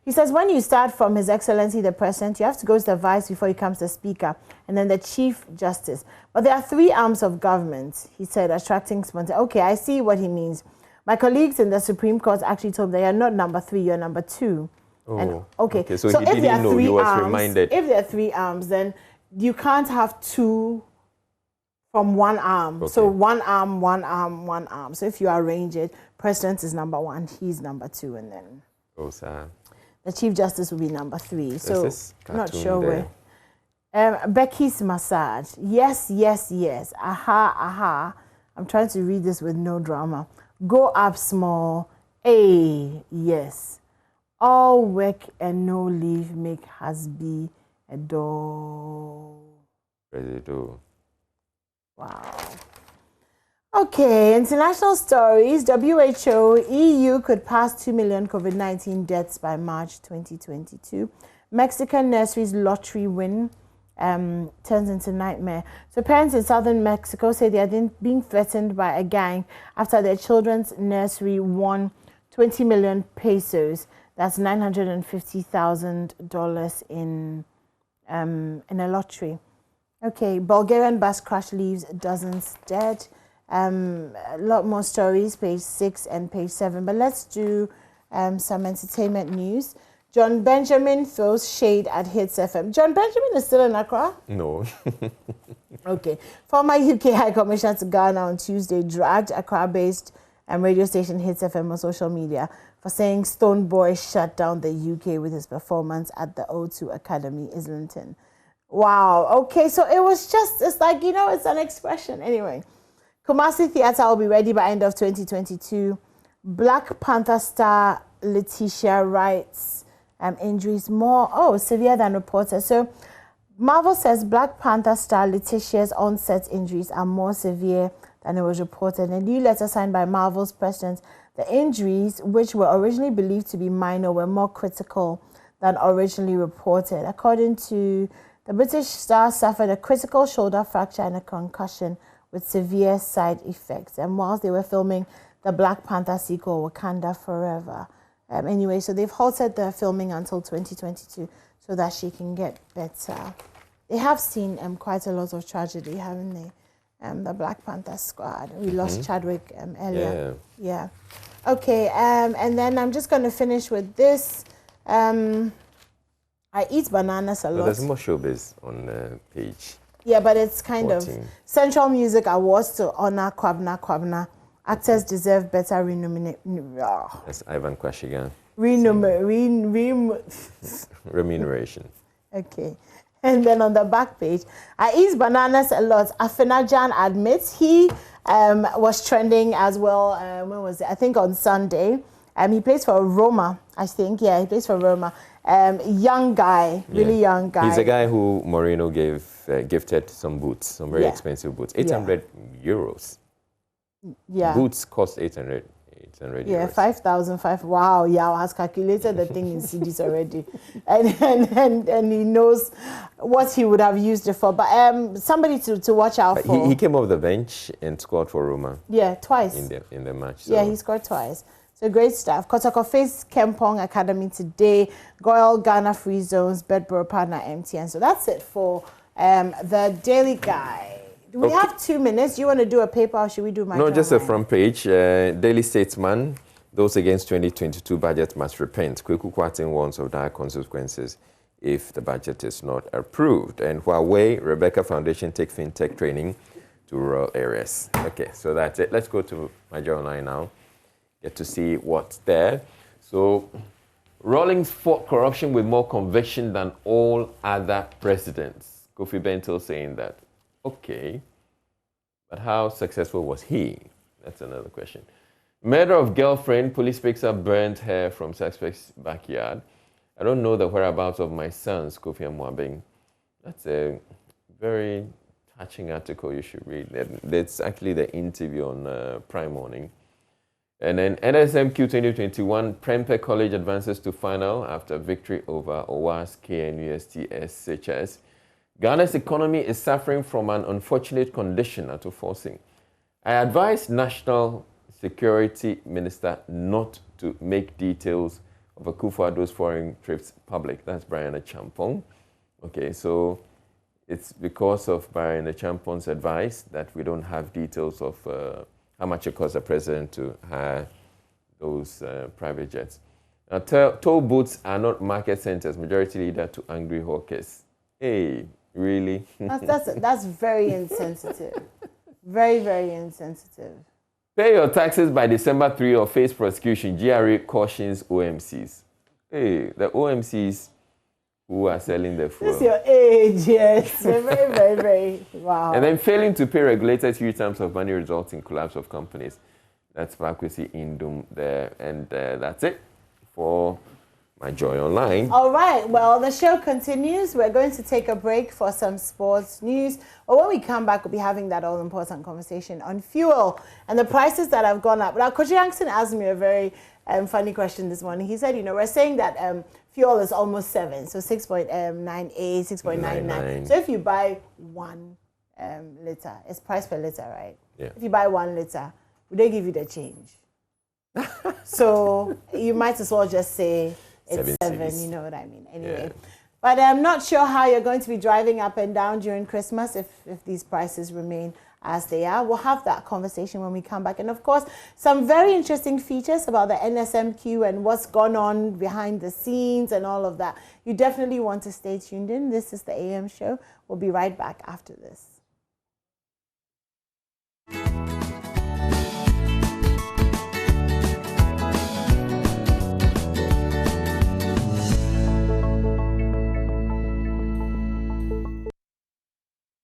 He says when you start from His Excellency the President, you have to go to the Vice before you come to the Speaker and then the Chief Justice. But there are 3 arms of government, he said, attracting spontaneity. Okay, I see what he means. My colleagues in the Supreme Court actually told me that you're not number 3, you're number 2. Oh, and, okay. So he didn't know, he was reminded. If there are 3 arms, then you can't have 2 from one arm. Okay. So one arm, one arm, one arm. So if you arrange it, President is number 1, he's number 2, and then the Chief Justice will be number 3. So not sure where. Becky's massage. Yes, yes, yes. Aha, aha. I'm trying to read this with no drama. Go up small. A, yes. All work and no leave make Hasbi a door. Wow. Okay, international stories. WHO, EU could pass 2 million COVID-19 deaths by March 2022. Mexican nurseries lottery win turns into nightmare. So parents in southern Mexico say they are being threatened by a gang after their children's nursery won 20 million pesos. That's $950,000 in a lottery. Okay, Bulgarian bus crash leaves dozens dead. A lot more stories, page 6 and page 7. But let's do some entertainment news. John Benjamin throws shade at Hits FM. John Benjamin is still in Accra? No. Okay. Former UK High Commissioner to Ghana on Tuesday dragged Accra-based radio station Hits FM on social media for saying Stone Boy shut down the UK with his performance at the O2 Academy, Islington. Wow. Okay, so it was just, it's like, you know, it's an expression. Anyway, Kumasi Theatre will be ready by end of 2022. Black Panther star Letitia writes injuries more, severe than reported. So Marvel says Black Panther star Letitia's onset injuries are more severe than it was reported. In a new letter signed by Marvel's president, the injuries, which were originally believed to be minor, were more critical than originally reported. According to the British star, suffered a critical shoulder fracture and a concussion with severe side effects. And whilst they were filming the Black Panther sequel, Wakanda Forever. Anyway, so they've halted the filming until 2022 so that she can get better. They have seen quite a lot of tragedy, haven't they? The Black Panther squad. We lost Chadwick earlier. Yeah. Okay, and then I'm just going to finish with this. I eat bananas a lot. There's more showbiz on the page. Yeah, but it's kind 14. of Central Music Awards to honor Kwabena. Actors deserve better remuneration. That's Ivan Kwashigan. Remuneration. Okay. And then on the back page, I eat bananas a lot. Afenajan admits he was trending as well. When was it? I think on Sunday. He plays for Roma I think. Yeah, he plays for Roma. Young guy, really young guy. He's a guy who Moreno gifted some boots, some very expensive boots, 800 euros. Yeah. Boots cost 800 yeah, euros. 5,005. Wow, Yao has calculated the thing in CDs already. And he knows what he would have used it for. But somebody to watch out for. He came off the bench and scored for Roma. Yeah, twice. In the match. So. Yeah, he scored twice. So great stuff. Kotoko faced Kempong Academy today. Goyle, Ghana Free Zones, Bedborough Partner, MTN. So that's it for the Daily Guide. Do we have 2 minutes? Do you want to do a paper or should we do my No, just a front page. Daily Statesman, those against 2022 budget must repent. Kweku Kwarteng warns of dire consequences if the budget is not approved. And Huawei, Rebecca Foundation take fintech training to rural areas. Okay, so that's it. Let's go to my journal now. Get to see what's there. So, Rawlings fought corruption with more conviction than all other presidents. Kofi Bentil saying that. Okay, but how successful was he? That's another question. Murder of girlfriend, police picks up burnt hair from suspect's backyard. I don't know the whereabouts of my sons, Kofi Amwabeng. That's a very touching article you should read. That's actually the interview on Prime Morning. And then NSMQ 2021, Prempeh College advances to final after victory over OWAS KNUST SHS. Ghana's economy is suffering from an unfortunate condition at forcing. I advise National Security Minister not to make details of Akufo-Addo's foreign trips public. That's Brian Achampong. Okay, so it's because of Brian Achampong's advice that we don't have details of how much it costs the president to hire those private jets. Now, toll booths are not market centers. Majority leader to angry hawkers. Hey. Really? That's very insensitive. Very, very insensitive. Pay your taxes by December 3 or face prosecution. GRA cautions OMCs. Hey, the OMCs who are selling the fuel. This is your age, yes. Very, very, very, wow. And then failing to pay regulated huge sums of money results in collapse of companies. That's vacancy in Doom there. And that's it for My Joy Online. All right, well, the show continues. We're going to take a break for some sports news. But when we come back, we'll be having that all-important conversation on fuel and the prices that have gone up. Now, Coach Yankson asked me a very funny question this morning. He said, you know, we're saying that fuel is almost 7, so 6.98, 6.99. So if you buy 1 liter, it's price per liter, right? Yeah. If you buy 1 liter, would they give you the change? So you might as well just say, it's 7, you know what I mean. Anyway, but I'm not sure how you're going to be driving up and down during Christmas if these prices remain as they are. We'll have that conversation when we come back. And of course, some very interesting features about the NSMQ and what's gone on behind the scenes and all of that. You definitely want to stay tuned in. This is the AM show. We'll be right back after this.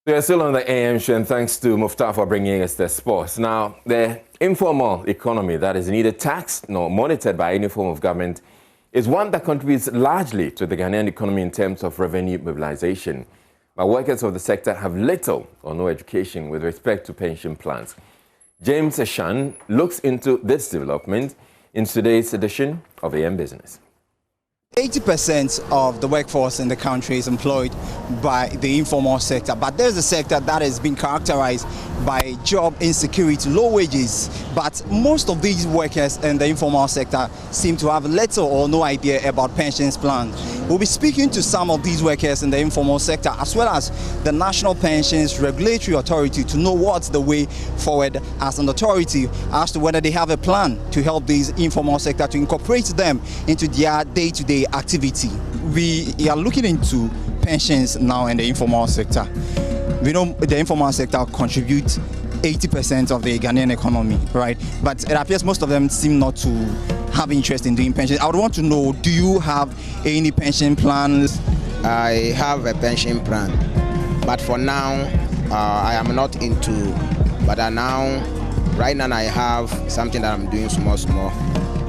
We are still on the AM show, and thanks to Muftar for bringing us the sports. Now, the informal economy that is neither taxed nor monitored by any form of government is one that contributes largely to the Ghanaian economy in terms of revenue mobilization. But workers of the sector have little or no education with respect to pension plans. James Ashan looks into this development in today's edition of AM Business. 80% of the workforce in the country is employed by the informal sector, but there's a sector that has been characterized by job insecurity, low wages. But most of these workers in the informal sector seem to have little or no idea about pensions plans. We'll be speaking to some of these workers in the informal sector as well as the National Pensions Regulatory Authority to know what's the way forward as an authority as to whether they have a plan to help these informal sector to incorporate them into their day-to-day activity. We are looking into pensions now in the informal sector. We know the informal sector contributes 80% of the Ghanaian economy, right? But it appears most of them seem not to have interest in doing pensions. I would want to know, do you have any pension plans? I have a pension plan, but for now, I am not into. But right now I have something that I'm doing small.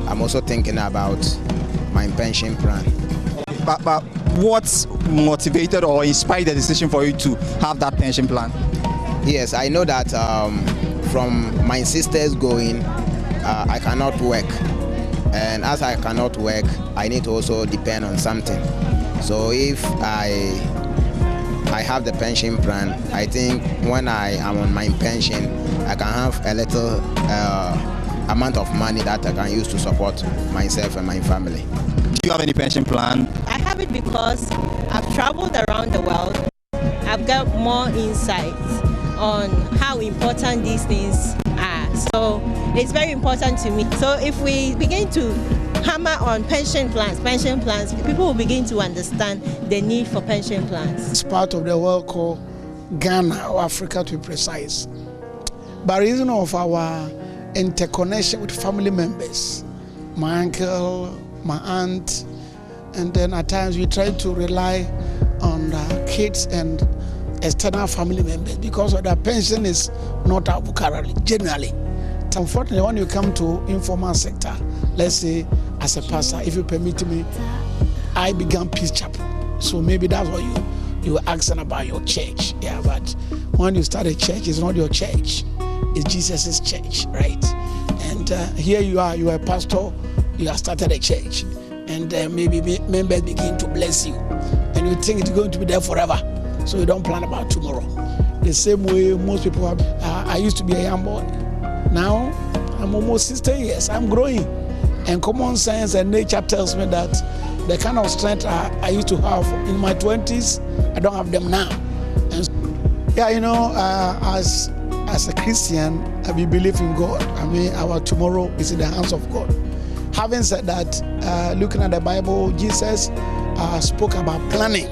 I'm also thinking about my pension plan. But what motivated or inspired the decision for you to have that pension plan? Yes, I know that from my sisters going, I cannot work. And as I cannot work, I need to also depend on something. So if I have the pension plan, I think when I am on my pension, I can have a little amount of money that I can use to support myself and my family. Do you have any pension plan? I have it because I've traveled around the world. I've got more insights on how important these things are. So it's very important to me. So if we begin to hammer on pension plans, people will begin to understand the need for pension plans. It's part of the world called Ghana, or Africa to be precise. By reason of our interconnection with family members, my uncle, my aunt, and then at times we try to rely on kids and external family members because of their pension is not up generally. Unfortunately, when you come to informal sector, let's say as a pastor, if you permit me, I began Peace Chapel. So maybe that's what you were asking about your church. Yeah, but when you start a church, it's not your church, it's Jesus' church, right? And here you are a pastor, you have started a church, and maybe members begin to bless you, and you think it's going to be there forever, so you don't plan about tomorrow. The same way most people have. I used to be a young boy. Now I'm almost 60 years. I'm growing, and common sense and nature tells me that the kind of strength I used to have in my 20s, I don't have them now. And yeah, you know, as a Christian, we believe in God. I mean, our tomorrow is in the hands of God. Having said that, looking at the Bible, Jesus spoke about planning.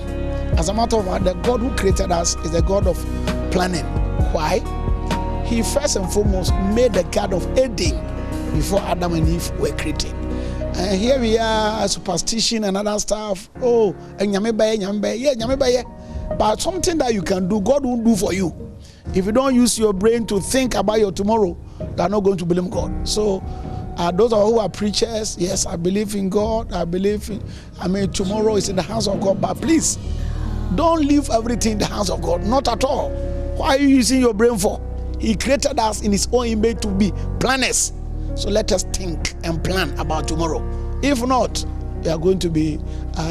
As a matter of fact, the God who created us is the God of planning. Why? He first and foremost made the Garden of Eden before Adam and Eve were created. And here we are, superstition and other stuff. Oh, but something that you can do, God won't do for you. If you don't use your brain to think about your tomorrow, they're not going to blame God. So those who are preachers, yes, I believe in God. Tomorrow is in the hands of God. But please, don't leave everything in the hands of God. Not at all. Why are you using your brain for? He created us in his own image to be planners. So let us think and plan about tomorrow. If not, you are going to be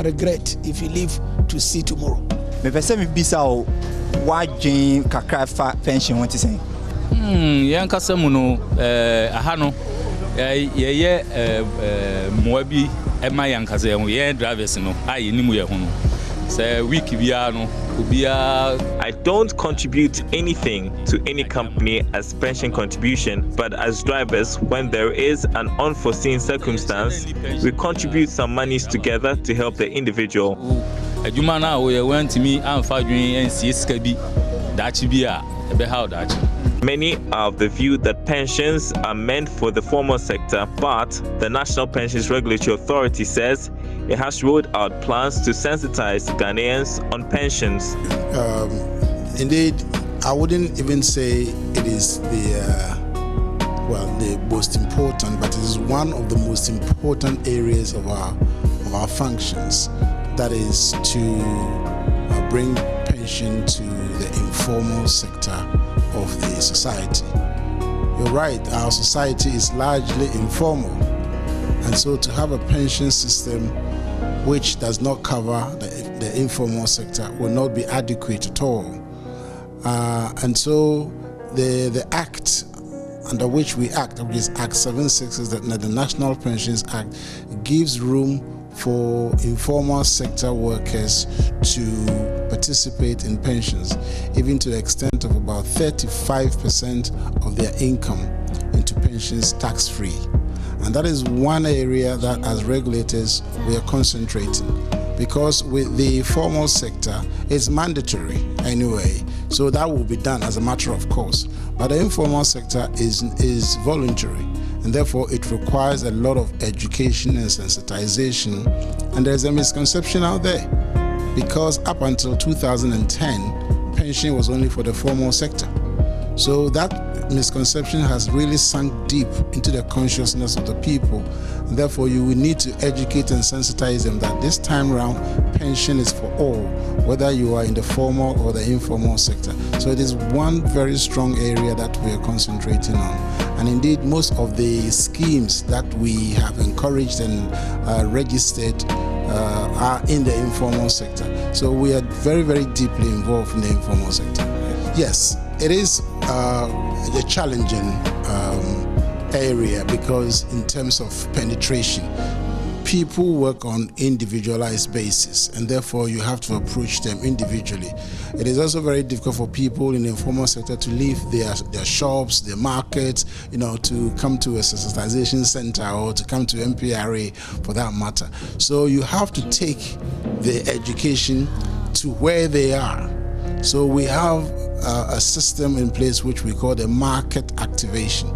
regret if you live to see tomorrow. Why Jane Kakra pension? What you saying? Young Casamuno, Ahano, Moabi, and my young cousin, we are drivers, no, I knew we are home. Say, we I don't contribute anything to any company as pension contribution, but as drivers, when there is an unforeseen circumstance, we contribute some monies together to help the individual. Jumana we went to me and Fadrin and CSKB. That should be a how that. Many are of the view that pensions are meant for the formal sector, but the National Pensions Regulatory Authority says it has rolled out plans to sensitize Ghanaians on pensions. Indeed, I wouldn't even say it is the most important, but it is one of the most important areas of our functions. That is to bring pension to the informal sector of the society. You're right, our society is largely informal, and so to have a pension system which does not cover the informal sector will not be adequate at all. And so the act under which we act, which is Act 76, the National Pensions Act, gives room for informal sector workers to participate in pensions, even to the extent of about 35% of their income into pensions tax-free. And that is one area that as regulators we are concentrating, because with the formal sector it's mandatory anyway, so that will be done as a matter of course. But the informal sector is voluntary, and therefore it requires a lot of education and sensitization. And there's a misconception out there, because up until 2010, pension was only for the formal sector. So that misconception has really sunk deep into the consciousness of the people. And therefore, you will need to educate and sensitize them that this time around, pension is for all, whether you are in the formal or the informal sector. So it is one very strong area that we are concentrating on. And indeed, most of the schemes that we have encouraged and registered are in the informal sector. So we are very, very deeply involved in the informal sector. Yes, it is a challenging area because in terms of penetration, people work on individualized basis, and therefore you have to approach them individually. It is also very difficult for people in the informal sector to leave their shops, their markets, to come to a sensitization center or to come to MPRA for that matter. So you have to take the education to where they are. So we have a system in place which we call the market activation,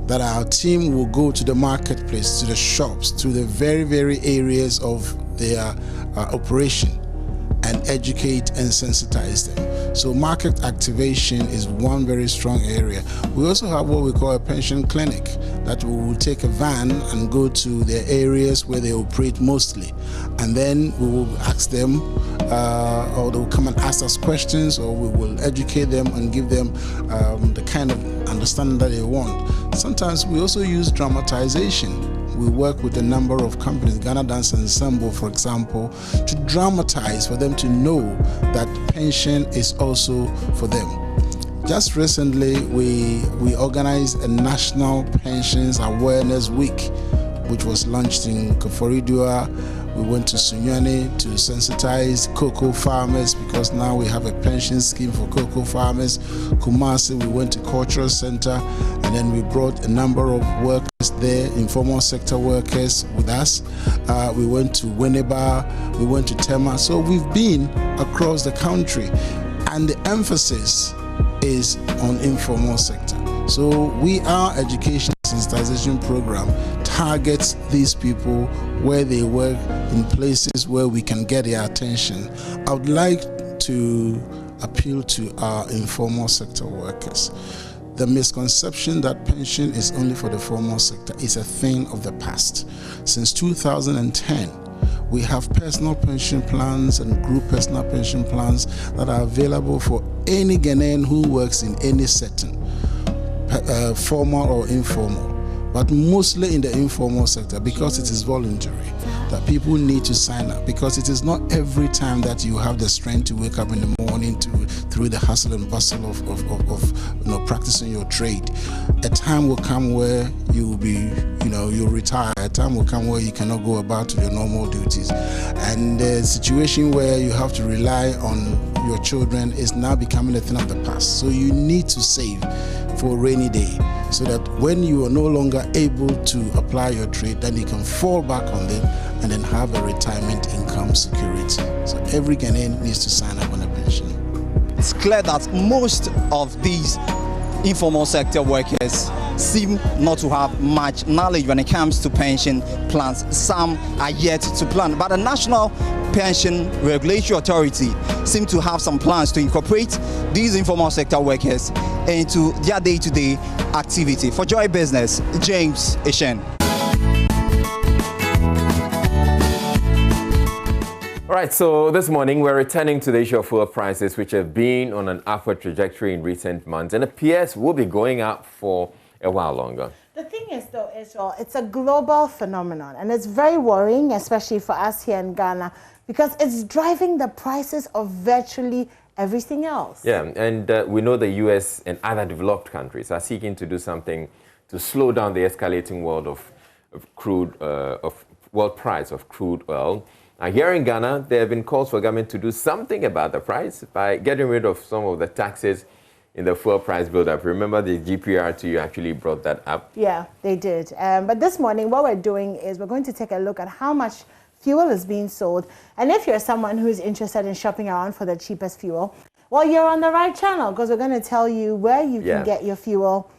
that our team will go to the marketplace, to the shops, to the very, very areas of their operation and educate and sensitize them. So market activation is one very strong area. We also have what we call a pension clinic, that we will take a van and go to the areas where they operate mostly. And then we will ask them, or they will come and ask us questions, or we will educate them and give them the kind of understanding that they want. Sometimes we also use dramatization. We work with a number of companies, Ghana Dance Ensemble, for example, to dramatize for them to know that pension is also for them. Just recently, we organized a National Pensions Awareness Week, which was launched in Koforidua. We went to Sunyani to sensitize cocoa farmers, because now we have a pension scheme for cocoa farmers. Kumasi, we went to Cultural Center, and then we brought a number of workers there, informal sector workers with us. We went to Winneba, we went to Tema. So we've been across the country, and the emphasis is on informal sector. So our education sensitization program targets these people where they work, in places where we can get their attention. I would like to appeal to our informal sector workers. The misconception that pension is only for the formal sector is a thing of the past. Since 2010, we have personal pension plans and group personal pension plans that are available for any Ghanaian who works in any setting, formal or informal, but mostly in the informal sector, because it is voluntary, that people need to sign up, because it is not every time that you have the strength to wake up in the morning through the hustle and bustle of practicing your trade. A time will come where you will be, you'll retire. A time will come where you cannot go about to your normal duties. And the situation where you have to rely on your children is now becoming a thing of the past. So you need to save for a rainy day, so that when you are no longer able to apply your trade, then you can fall back on them and then have a retirement income security. So every Ghanaian needs to sign up on a pension. It's clear that most of these informal sector workers seem not to have much knowledge when it comes to pension plans. Some are yet to plan, but the National Pension Regulatory Authority seem to have some plans to incorporate these informal sector workers into their day-to-day activity. For Joy Business, James Ishen. All right, so this morning we're returning to the issue of fuel prices, which have been on an upward trajectory in recent months and appears will be going up for a while longer. The thing is, though, Israel, it's a global phenomenon, and it's very worrying, especially for us here in Ghana, because it's driving the prices of virtually everything else. Yeah, and we know the US and other developed countries are seeking to do something to slow down the escalating world of world price of crude oil. Here in Ghana, there have been calls for government to do something about the price by getting rid of some of the taxes in the fuel price build-up. Remember the GPRT actually brought that up? Yeah, they did. But this morning, what we're doing is we're going to take a look at how much fuel is being sold. And if you're someone who's interested in shopping around for the cheapest fuel, well, you're on the right channel, because we're going to tell you where you can get your fuel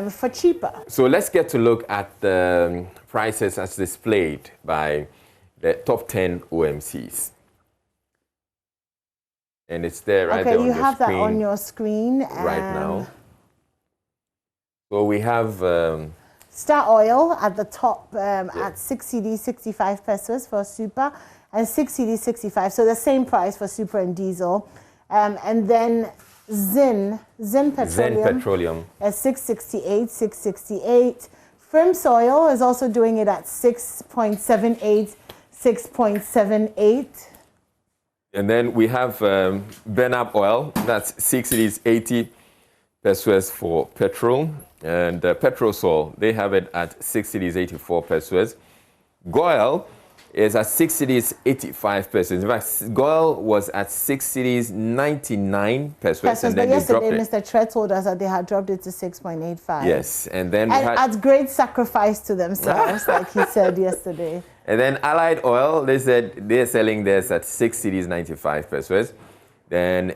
for cheaper. So let's get to look at the prices as displayed by the top 10 OMCs. And it's there right there on Okay, you the have screen that on your screen. Right now. So we have Star Oil at the top at 6 cedis 65 pesos for super and 6 cedis 65. So the same price for super and diesel. And then Zin Petroleum at 668, 668. Frims Oil is also doing it at 6.78, 6.78. And then we have Benab Oil, that's 6 cedis 80 pesos for petrol. And Petrosol, they have it at 6 cedis 84 pesos. Goil is at 6 cedis 85 pesos. In fact, Goil was at 6 cedis 99 pesos, and then but they dropped yesterday, it. Mr. Tre told us that they had dropped it to 6.85. Yes, and then and at great sacrifice to themselves, like he said yesterday. And then Allied Oil, they said they're selling theirs at 6 cedis 95 pesos. Then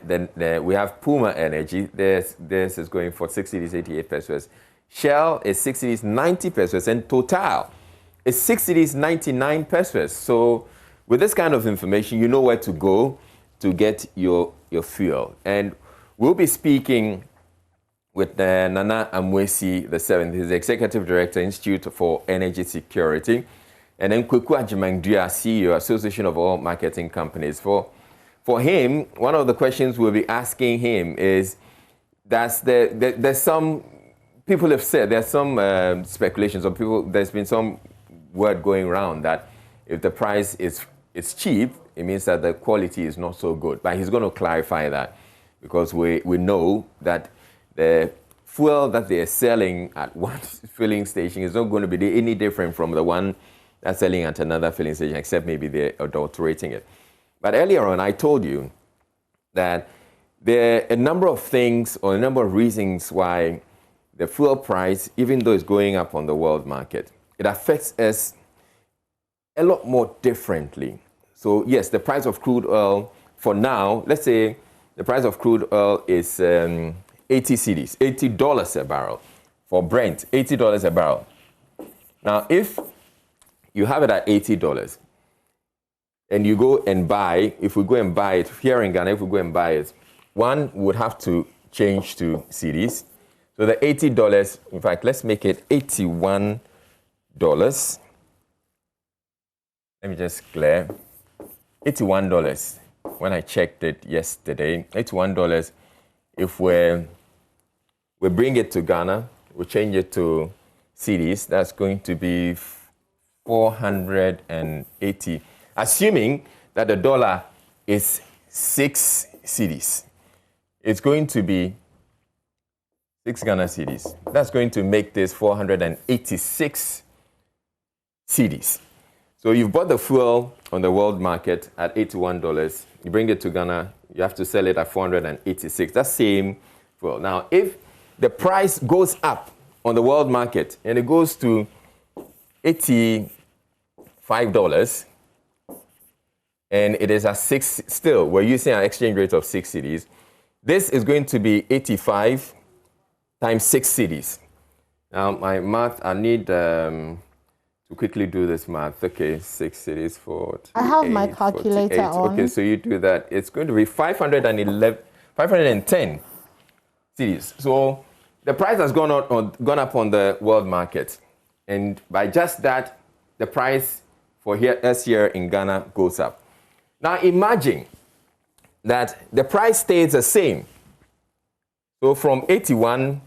we have Puma Energy. This is going for 6 cedis 88 pesos. Shell is 6 cedis 90 pesos, and Total is 6 cedis 99 pesos. So with this kind of information, you know where to go to get your fuel. And we'll be speaking with Nana Amwesi the he's the Executive Director, Institute for Energy Security, and then Kweku Ajimangdua, CEO, Association of Oil Marketing Companies. For him, one of the questions we'll be asking him is, there's some people have said, there's some speculations, or there's been some word going around that if the price is cheap, it means that the quality is not so good. But he's going to clarify that, because we know that the fuel that they're selling at one filling station is not going to be any different from the one that's selling at another filling station, except maybe they're adulterating it. But earlier on, I told you that there are a number of things or a number of reasons why the fuel price, even though it's going up on the world market, it affects us a lot more differently. So yes, the price of crude oil for now, let's say the price of crude oil is 80 cedis, $80 a barrel. For Brent, $80 a barrel. Now, if you have it at $80, and you go and buy, if we go and buy it here in Ghana, if we go and buy it, one would have to change to cedis. So the $80, in fact, let's make it $81. Let me just clear. $81 when I checked it yesterday. $81. If we bring it to Ghana, we change it to cedis, that's going to be 480. Assuming that the dollar is 6 cedis, it's going to be 6 Ghana cedis. That's going to make this 486 cedis. So you've bought the fuel on the world market at $81. You bring it to Ghana, you have to sell it at 486. That's same fuel. Now, if the price goes up on the world market and it goes to $85, and it is at 6 still, we're using an exchange rate of 6 cedis, this is going to be 85 times 6 cedis. Now, my math, I need to quickly do this math. Okay, 6 cedis for I have my calculator on. Okay, so you do that. It's going to be 510 cedis. So the price has gone up on the world market. And by just that, the price for us here in Ghana goes up. Now imagine that the price stays the same. So from $81,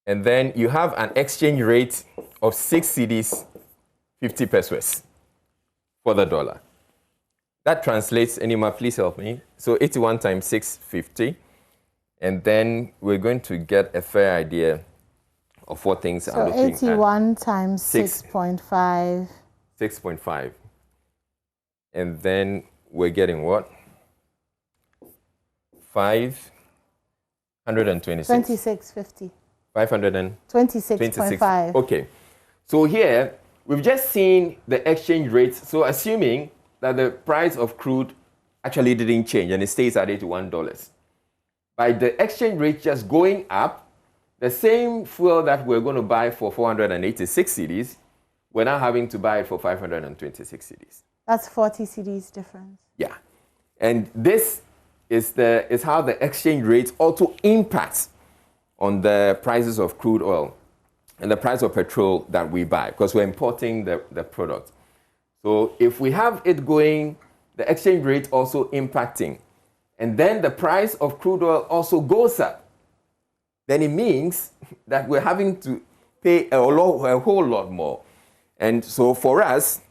and then you have an exchange rate of 6 cedis, 50 pesos for the dollar. That translates, Enima, please help me. So 81 times 650. And then we're going to get a fair idea of what things are looking at. So 81 times 6.5. 6.5. And then we're getting what? 526. 26.50. 526.5. Okay. So here, we've just seen the exchange rates. So assuming that the price of crude actually didn't change and it stays at $81. By the exchange rate just going up, the same fuel that we're going to buy for 486 cedis, we're now having to buy it for 526 cedis. That's 40 cedis difference. Yeah. And this is how the exchange rates also impacts on the prices of crude oil and the price of petrol that we buy, because we're importing the product. So if we have it going, the exchange rate also impacting, and then the price of crude oil also goes up, then it means that we're having to pay a whole lot more. And so for us,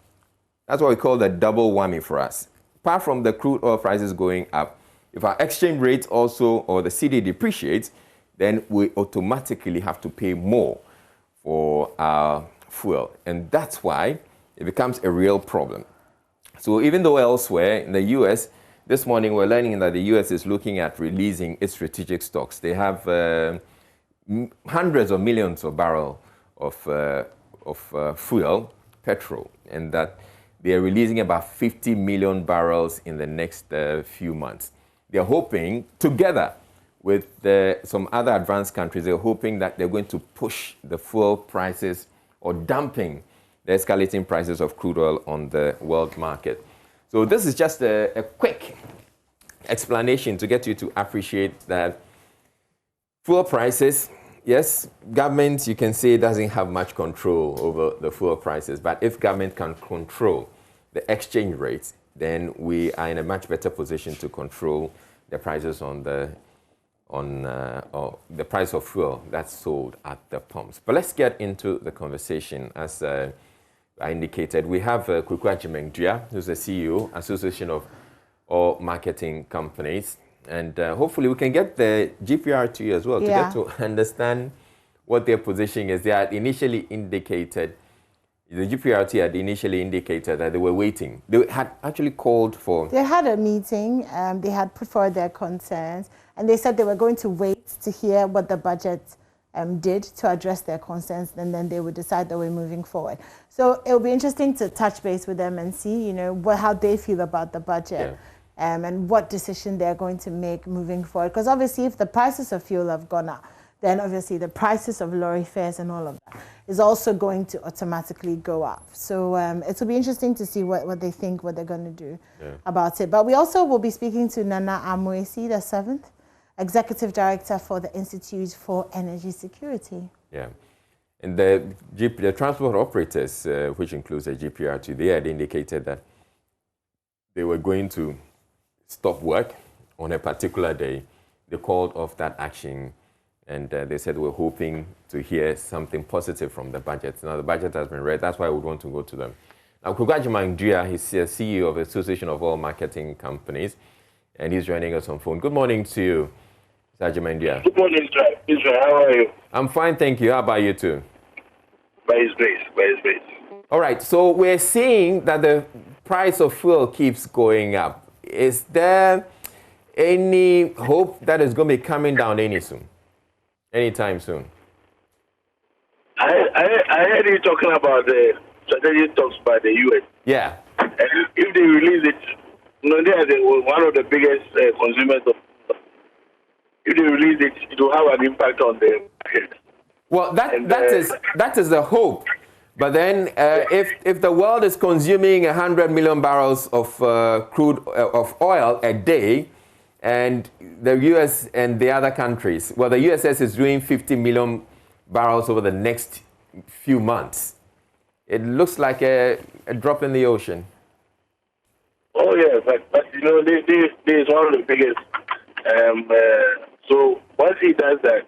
that's what we call the double whammy for us. Apart from the crude oil prices going up, if our exchange rate also, or the CD depreciates, then we automatically have to pay more for our fuel. And that's why it becomes a real problem. So even though elsewhere in the US, this morning we're learning that the US is looking at releasing its strategic stocks. They have hundreds of millions of barrels of fuel, petrol, and that they are releasing about 50 million barrels in the next few months. They're hoping, together with some other advanced countries, they're hoping that they're going to push the fuel prices or dumping the escalating prices of crude oil on the world market. So this is just a quick explanation to get you to appreciate that fuel prices, yes, government, you can say, doesn't have much control over the fuel prices, but if government can control the exchange rates, then we are in a much better position to control the prices on the price of fuel that's sold at the pumps. But let's get into the conversation. As I indicated, we have Kwekwa Jemengdua, who's the CEO, Association of All Marketing Companies. And hopefully we can get the GPRT as well to get to understand what their position is. They had initially indicated, the GPRT had initially indicated that they were waiting. They had actually called for... They had a meeting, they had put forward their concerns, and they said they were going to wait to hear what the budget did to address their concerns, and then they would decide that we're moving forward. So it'll be interesting to touch base with them and see, how they feel about the budget. Yeah. And what decision they're going to make moving forward. Because obviously if the prices of fuel have gone up, then obviously the prices of lorry fares and all of that is also going to automatically go up. So it will be interesting to see what they think, what they're going to do about it. But we also will be speaking to Nana Amoesi, the 7th, Executive Director for the Institute for Energy Security. Yeah. And the transport operators, which includes the GPRT, they had indicated that they were going to stop work on a particular day. They called off that action, and they said we're hoping to hear something positive from the budget. Now the budget has been read, that's why we want to go to them. Now Kwekwa Jemengdua, he's the CEO of the Association of All Marketing Companies, and he's joining us on phone. Good morning to you, Mr. Jemengdua. Good morning, Israel. How are you? I'm fine, thank you. How about you too? By His grace, by His grace. All right, so we're seeing that the price of fuel keeps going up. Is there any hope that it's going to be coming down anytime soon? I heard you talking about the strategic talks by the U.S. Yeah. And if they release it, they are one of the biggest consumers of. If they release it, it will have an impact on the market. Well, that is the hope. But then, if the world is consuming 100 million barrels of of oil a day, and the U.S. and the other countries, well, the USS is doing 50 million barrels over the next few months, it looks like a drop in the ocean. Oh yeah, but this is one of the biggest. So once he does that,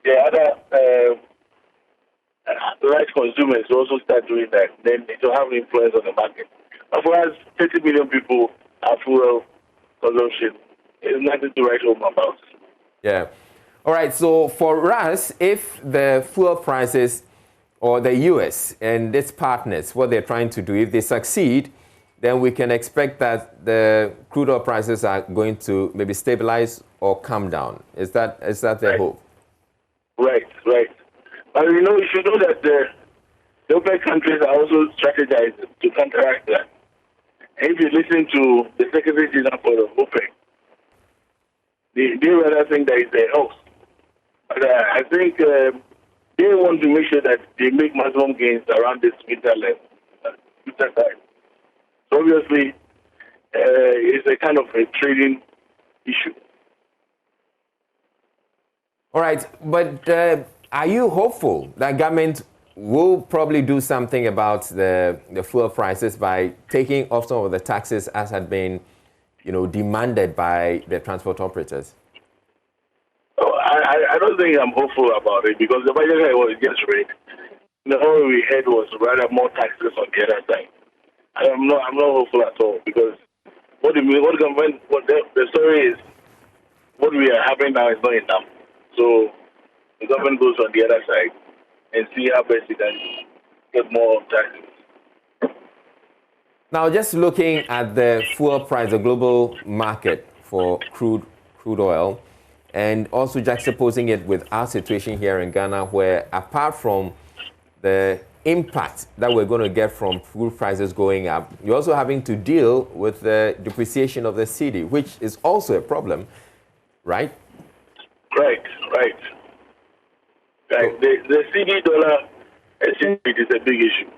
the other large consumers also start doing that, then it will have an influence on the market. But for us, 30 million people have fuel consumption. It's nothing to write home about. Yeah. All right. So for us, if the fuel prices or the U.S. and its partners, what they're trying to do, if they succeed, then we can expect that the crude oil prices are going to maybe stabilize or come down. Is that their hope? Right. But you should know that the OPEC countries are also strategizing to counteract that. And if you listen to the Secretary General for the OPEC, they rather think that it's a hoax. But I think they want to make sure that they make maximum gains around this winter time. So obviously, it's a kind of a trading issue. All right, but are you hopeful that government will probably do something about the fuel prices by taking off some of the taxes as had been, demanded by the transport operators? Oh, I don't think I'm hopeful about it because the budget was just right. All we had was rather more taxes on the other side. I'm not hopeful at all because what the story is, what we are having now is not enough. So the government goes on the other side and see how best it can get more taxes. Now, just looking at the fuel price, the global market for crude oil, and also juxtaposing it with our situation here in Ghana, where apart from the impact that we're going to get from food prices going up, you're also having to deal with the depreciation of the cedi, which is also a problem, right? Right. The cedi dollar exchange rate is a big issue.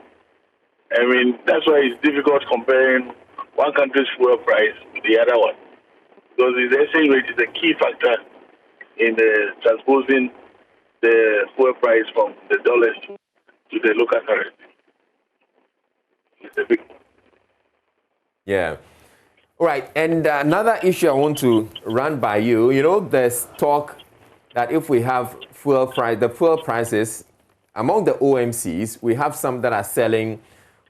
I mean, that's why it's difficult comparing one country's fuel price with the other one. Because the exchange rate is a key factor in transposing the fuel price from the dollars to the local currency. It's a big one. Yeah. All right. And another issue I want to run by you, there's talk that if we have the fuel prices among the OMCs, we have some that are selling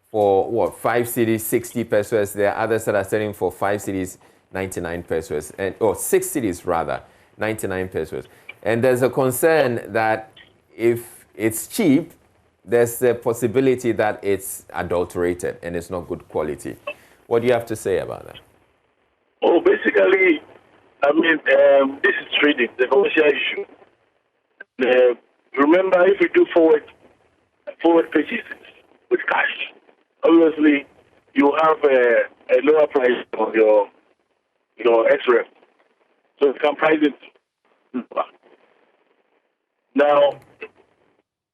for 5 cedis, 60 pesos. There are others that are selling for 5 cedis, 99 pesos, or 6 cedis rather, 99 pesos. And there's a concern that if it's cheap, there's a possibility that it's adulterated and it's not good quality. What do you have to say about that? Oh, basically, I mean, this is trading, the commercial issue. Remember, if you do forward purchases with cash, obviously you have a lower price on your XREF, so you can price it lower. Now,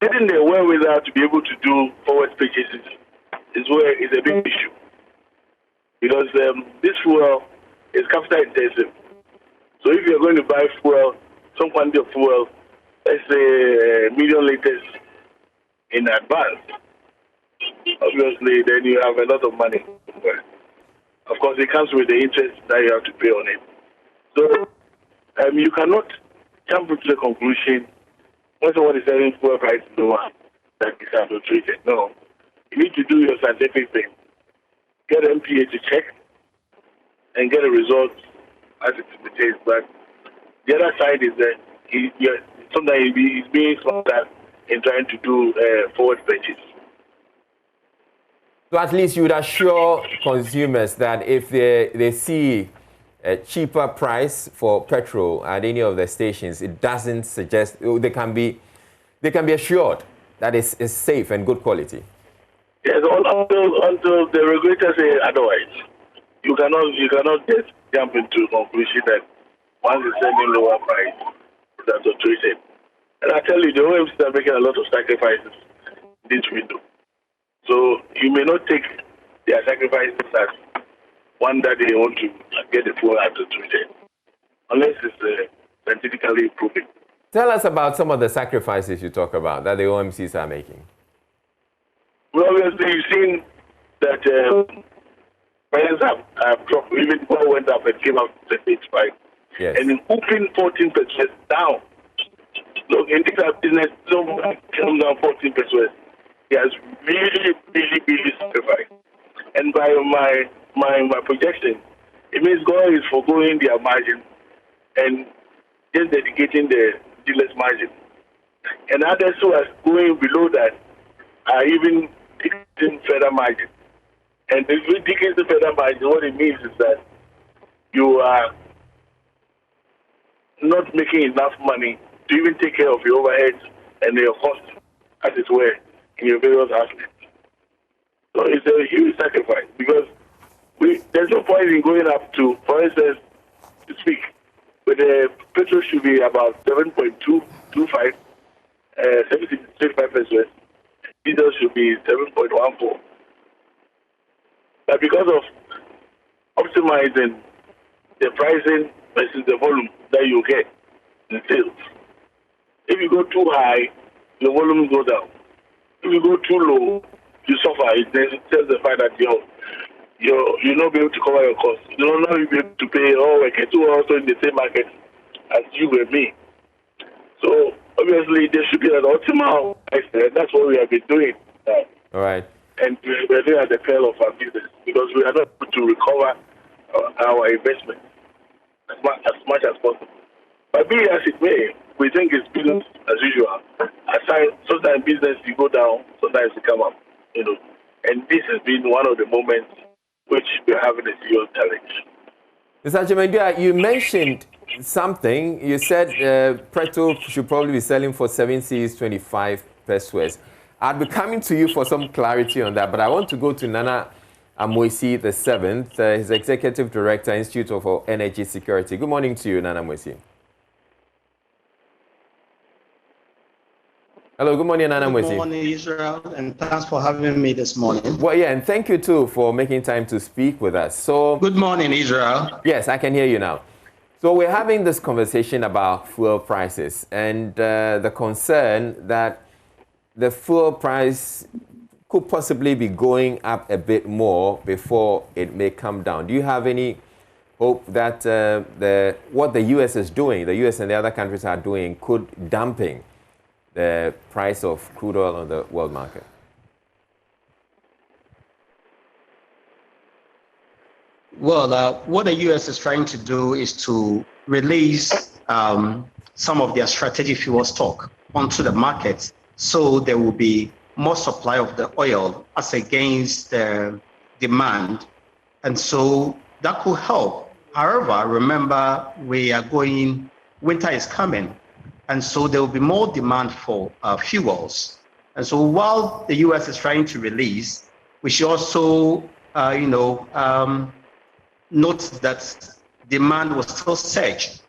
getting the wherewithal to be able to do forward purchases is a big issue because this fuel is capital intensive. So if you're going to buy fuel, some quantity of fuel, let's say 1 million liters in advance, obviously then you have a lot of money. Of course, it comes with the interest that you have to pay on it. So you cannot jump into the conclusion when someone is selling fuel price lower that it's adulterated. No. You need to do your scientific thing. Get MPA to check and get a result as it is the case. But the other side is that sometimes he's being smarter in trying to do forward purchase. So at least you would assure consumers that if they see a cheaper price for petrol at any of the stations, it doesn't suggest they can be assured that it's safe and good quality. Yes, until the regulators say otherwise, you cannot just jump into a conclusion that once it's selling lower price, it's adulterated. And I tell you, the OMCs are making a lot of sacrifices in this window. So you may not take their sacrifices as one that they want to get the fuel adulterated, unless it's scientifically proven. Tell us about some of the sacrifices you talk about that the OMCs are making. Well, obviously, you've seen that prices have dropped. Even oil went up and came up to 85. Yes. And in cooking 14% down. Look, in this business, someone came down 14%. He has really sacrificed. And by my projection, it means God is foregoing their margin and just dedicating the dealer's margin. And others who are going below that are even decreasing further margin. And if you decrease the further margin, what it means is that you are not making enough money to even take care of your overheads and your costs, as it were, in your various aspects. So it's a huge sacrifice because there's no point in going up to, for instance, to speak, but the petrol should be about 7.225, 75 pesos. Diesel should be 7.14. But because of optimizing the pricing versus the volume that you get in sales. If you go too high, your volume go down. If you go too low, you suffer. It tells the fact that you'll not be able to cover your costs. You'll not be able to pay all workers who are also in the same market as you and me. So obviously there should be an optimal price there. That's what we have been doing now. All right. And we're doing at the peril of our business because we are not able to recover our investment as much as possible. But be as it may, we think it's business as usual. Sometimes business you go down, sometimes you come up, And this has been one of the moments which we're having a serious challenge. Mr. Chemendua, you mentioned something. You said Preto should probably be selling for 7 Cs 25 pesos. I'll be coming to you for some clarity on that, but I want to go to Nana Amoisi the 7th, his Executive Director, Institute for Energy Security. Good morning to you, Nana Amoisi. Hello, good morning, Nana Amoisi. Good morning, Israel, and thanks for having me this morning. Well, yeah, and thank you too for making time to speak with us. So, good morning, Israel. Yes, I can hear you now. So we're having this conversation about fuel prices and the concern that the fuel price could possibly be going up a bit more before it may come down. Do you have any hope that what the U.S. is doing, the U.S. and the other countries are doing, could dampen the price of crude oil on the world market? Well, what the U.S. is trying to do is to release some of their strategic fuel stock onto the market, so there will be more supply of the oil as against the demand. And so that could help. However, remember, winter is coming. And so there will be more demand for fuels. And so while the U.S. is trying to release, we should also, note that demand will still surge.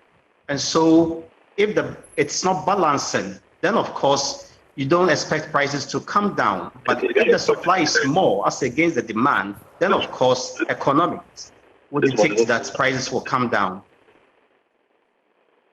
And so if it's not balancing, then of course, you don't expect prices to come down. But if the supply is more as against the demand, then of course, economics would dictate that prices will come down.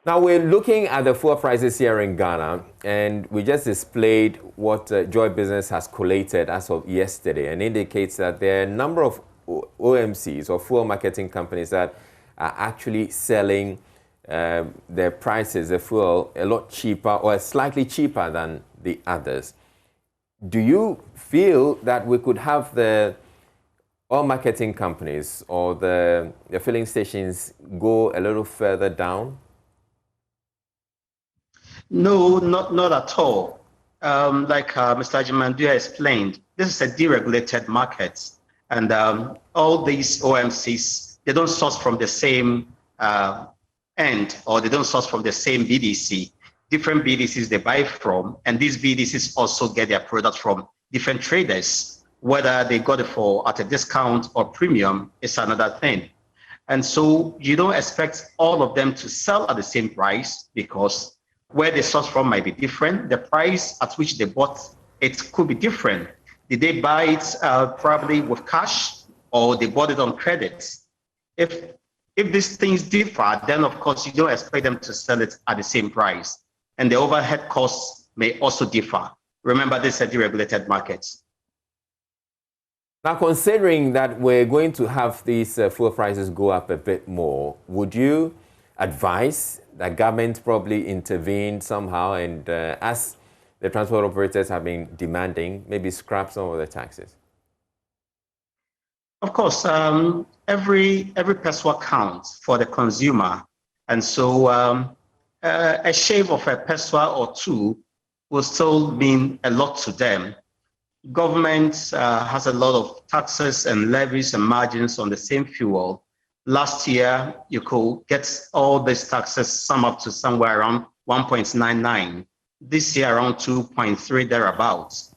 Now we're looking at the fuel prices here in Ghana, and we just displayed what Joy Business has collated as of yesterday, and indicates that there are a number of OMCs or fuel marketing companies that are actually selling their prices, the fuel, a lot cheaper or slightly cheaper than the others. Do you feel that we could have the oil marketing companies or the filling stations go a little further down? No, not at all. Like Mr. Chemendua explained, this is a deregulated market, and all these OMCs, they don't source from the same end, or they don't source from the same BDC. Different BDCs they buy from, and these BDCs also get their products from different traders. Whether they got it at a discount or premium is another thing. And so you don't expect all of them to sell at the same price, because where they source from might be different. The price at which they bought it could be different. Did they buy it probably with cash, or they bought it on credit? If these things differ, then of course you don't expect them to sell it at the same price. And the overhead costs may also differ. Remember, this is a deregulated market. Now, considering that we're going to have these fuel prices go up a bit more, would you advise that government probably intervene somehow and, as the transport operators have been demanding, maybe scrap some of the taxes? Of course, every peso counts for the consumer. And so a shave of a peso or two will still mean a lot to them. Government has a lot of taxes and levies and margins on the same fuel. Last year, you could get all these taxes sum up to somewhere around 1.99. This year, around 2.3 thereabouts.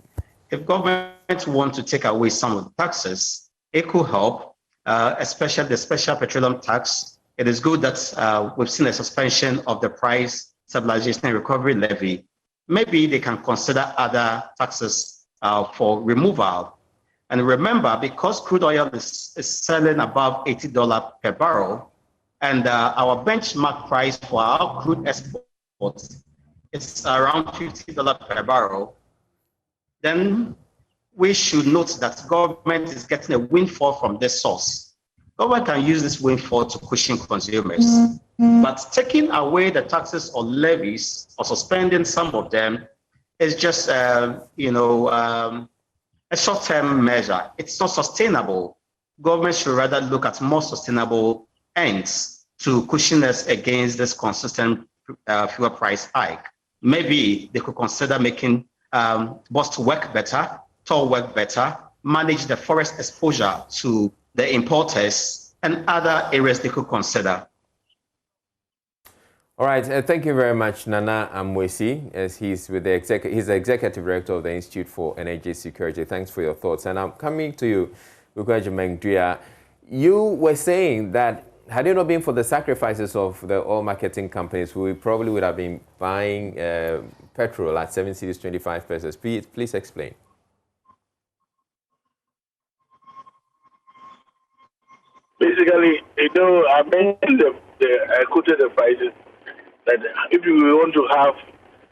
If government want to take away some of the taxes, it could help, especially the special petroleum tax. It is good that we've seen a suspension of the price stabilization and recovery levy. Maybe they can consider other taxes for removal. And remember, because crude oil is selling above $80 per barrel, and our benchmark price for our crude exports is around $50 per barrel, then we should note that government is getting a windfall from this source. Government can use this windfall to cushion consumers, but taking away the taxes or levies or suspending some of them is just, a short-term measure. It's not sustainable. Government should rather look at more sustainable ends to cushion us against this consistent fuel price hike. Maybe they could consider making bus work better, toll work better, manage the forest exposure to the importers, and other areas they could consider. All right, thank you very much, Nana Amwesi, as he's with the he's the executive director of the Institute for Energy Security. Thanks for your thoughts. And I'm coming to you, Ghanian. You were saying that had it not been for the sacrifices of the oil marketing companies, we probably would have been buying petrol at 7 cedis 25 pesos. Please explain. Basically, I mentioned I quoted the prices that if we want to have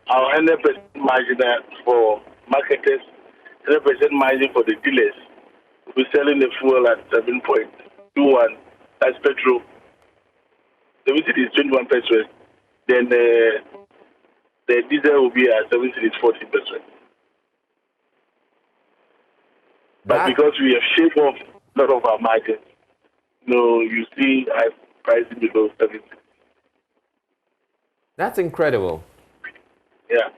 our 100% margin for marketers, 100% margin for the dealers, we're selling the fuel at 7.21. That's petrol. The city is 21 pesos. Then the diesel will be at 7 cedis 40 pesos. But because we have shaved off a lot of our margins, you see pricing below 7 cedis. That's incredible. Yeah.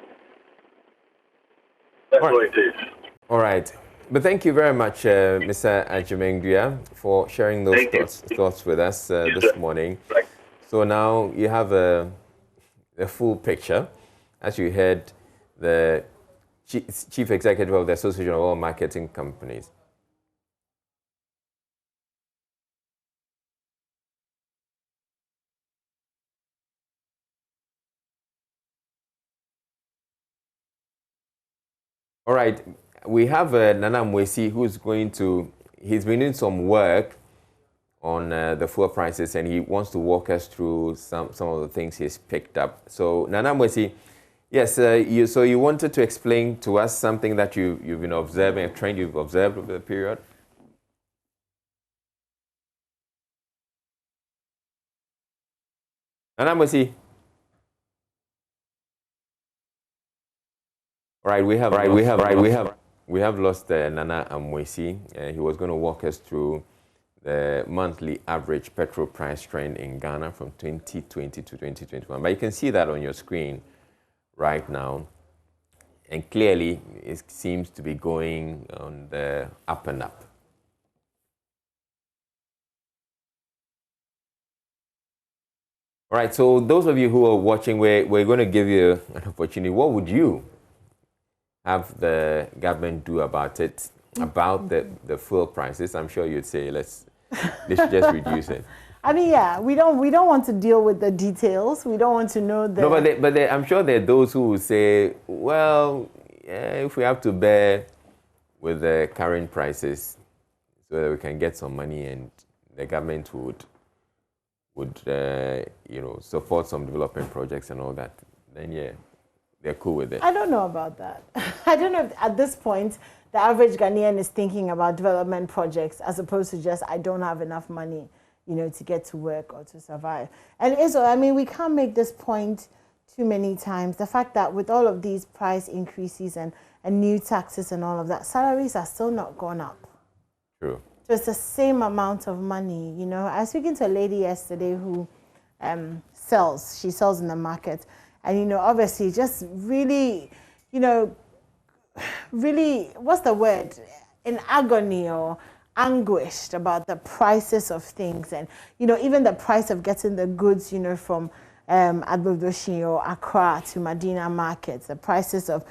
That's what it is. All right. But thank you very much, Mr. Ajimengua, for sharing those thoughts with us this morning. Right. So now you have a full picture. As you heard, the chief executive of the Association of Oil Marketing Companies. All right, we have Nana Amwesi he's been doing some work on the fuel prices, and he wants to walk us through some of the things he's picked up. So Nana Amwesi, yes, you wanted to explain to us something that you've been observing, a trend you've observed over the period? Nana Amwesi. Right, we have lost Nana Amwesi. He was going to walk us through the monthly average petrol price trend in Ghana from 2020 to 2021. But you can see that on your screen right now. And clearly, it seems to be going on the up and up. All right, so those of you who are watching, we're going to give you an opportunity. What would you have the government do about it, about the fuel prices? I'm sure you'd say let's just reduce it. I mean, yeah, we don't want to deal with the details. We don't want to know the. No, but I'm sure there are those who will say, well, if we have to bear with the current prices, so that we can get some money, and the government would support some development projects and all that, then yeah, they're cool with it. I don't know about that. I don't know if at this point the average Ghanaian is thinking about development projects as opposed to just, I don't have enough money, to get to work or to survive. And we can't make this point too many times. The fact that with all of these price increases and new taxes and all of that, salaries are still not gone up. True. So it's the same amount of money, I was speaking to a lady yesterday who sells. She sells in the market. And, obviously just really, really, what's the word? In agony or anguished about the prices of things. And, even the price of getting the goods, from Agbodoshi or Accra to Medina markets, the prices of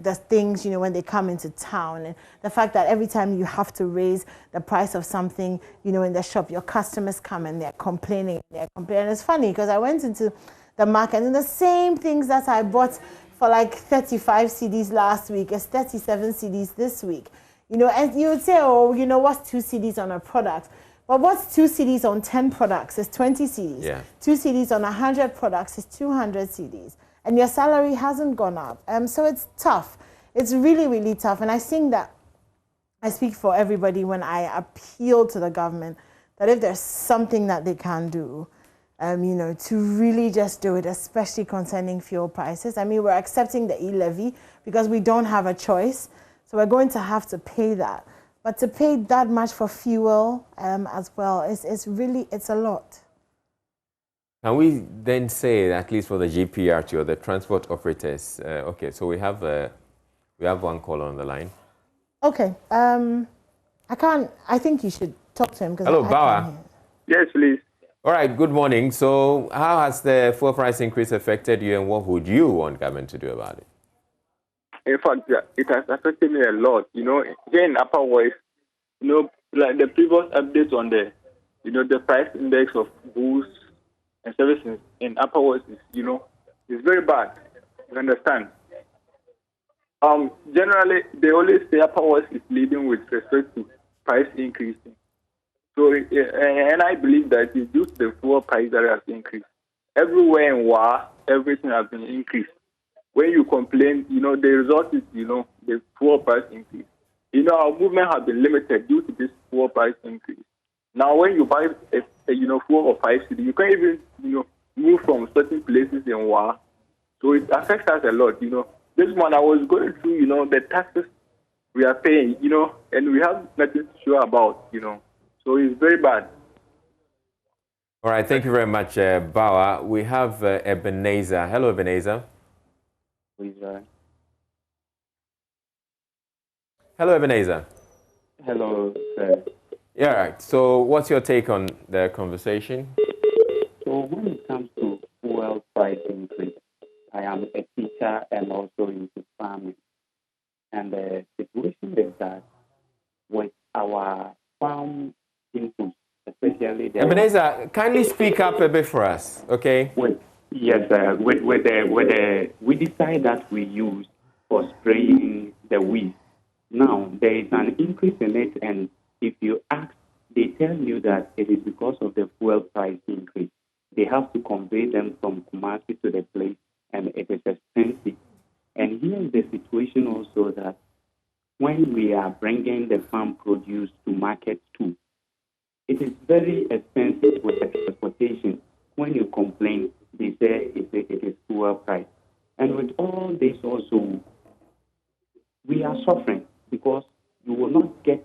the things, when they come into town, and the fact that every time you have to raise the price of something, in the shop, your customers come and they're complaining. It's funny because I went into the market and the same things that I bought for like 35 cedis last week is 37 cedis this week. And you would say, oh, what's 2 cedis on a product? But what's 2 cedis on 10 products is 20 cedis. Yeah. 2 cedis on 100 products is 200 cedis. And your salary hasn't gone up. So it's tough. It's really, really tough. And I think that I speak for everybody when I appeal to the government that if there's something that they can do, you know, to really just do it, especially concerning fuel prices. I mean, we're accepting the e-levy because we don't have a choice. So we're going to have to pay that. But to pay that much for fuel as well, it's a lot. Can we then say, at least for the GPRT or the transport operators, okay, so we have one caller on the line. Okay, I think you should talk to him. Hello, Bauer. Yes, please. All right, good morning. So how has the fuel price increase affected you, and what would you want government to do about it? In fact, it has affected me a lot. You know, here in Upper West, you know, like the previous updates on the, you know, the price index of goods and services in Upper West is, you know, is very bad. You understand? Generally, they always say Upper West is leading with respect to price increasing. So, and I believe that it's due to the fuel price that has increased. Everywhere in WA, everything has been increased. When you complain, you know, the result is, you know, the fuel price increase. You know, our movement has been limited due to this fuel price increase. Now, when you buy, you know, fuel of 5 cedi, you can't even, you know, move from certain places in WA. So it affects us a lot, you know. This month I was going through, you know, the taxes we are paying, you know, and we have nothing to show about, you know. So it's very bad. All right, thank you very much, Bauer. We have Ebenezer. Hello, Ebenezer. Hello, Ebenezer. Hello, sir. Yeah, all right. So what's your take on the conversation? So when it comes to fuel price increase, I am a teacher and also into farming. And the situation is that with our farm inputs, especially the... Ebenezer, kindly speak up a bit for us, okay? Yes, with the we decide that we use for spraying the weeds. Now, there is an increase in it, and if you ask, they tell you that it is because of the fuel price increase. They have to convey them from Kumasi to the place, and it is expensive. And here is the situation also that when we are bringing the farm produce to market too, it is very expensive with the transportation. When you complain, they say it is fuel price. And with all this also, we are suffering because you will not get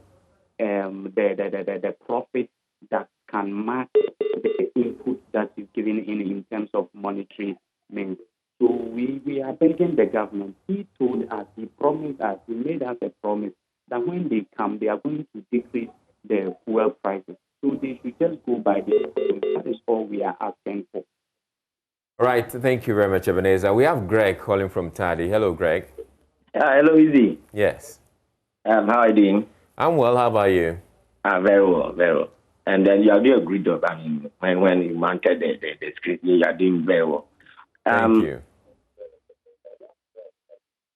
the profit that can match the input that is given in terms of monetary means. So we are begging the government. He told us, he promised us, he made us a promise that when they come, they are going to decrease the fuel prices. So they should just go by this. That is all we are asking for. All right, thank you very much, Ebenezer. We have Greg calling from Tadi. Hello, Greg. Hello, Izzy. Yes. How are you doing? I'm well. How about you? Very well, very well. And then you are doing a great job. I mean, when you mounted the script, you are doing very well. Thank you.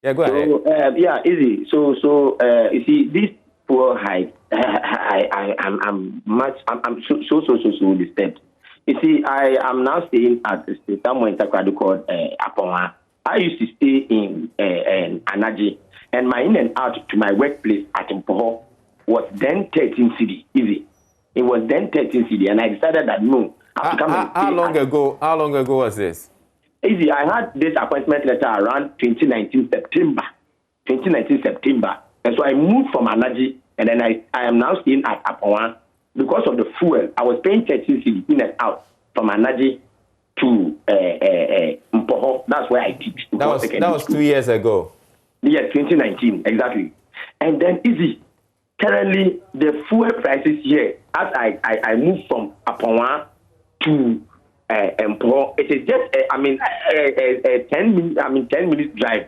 Yeah, go ahead. Yeah, Izzy. So you see, this poor hike, I'm so disturbed. You see, I am now staying at somewhere in Takrado called Aponga. I used to stay in Anaji, and my in and out to my workplace at Mpoho was then 13 cedi. Easy. It was then 13 cedi, and I decided that no. How long ago was this? Easy. I had this appointment letter around 2019 September. And so I moved from Anaji, and then I am now staying at Aponga. Because of the fuel, I was paying 13 cedi in and out from Anaji to Mpoho. That's where I teach. That was 2 years ago. Yes, 2019, exactly. And then Easy. Currently, the fuel prices here, as I moved from Aponga to Mpoho, it is just 10 minutes drive.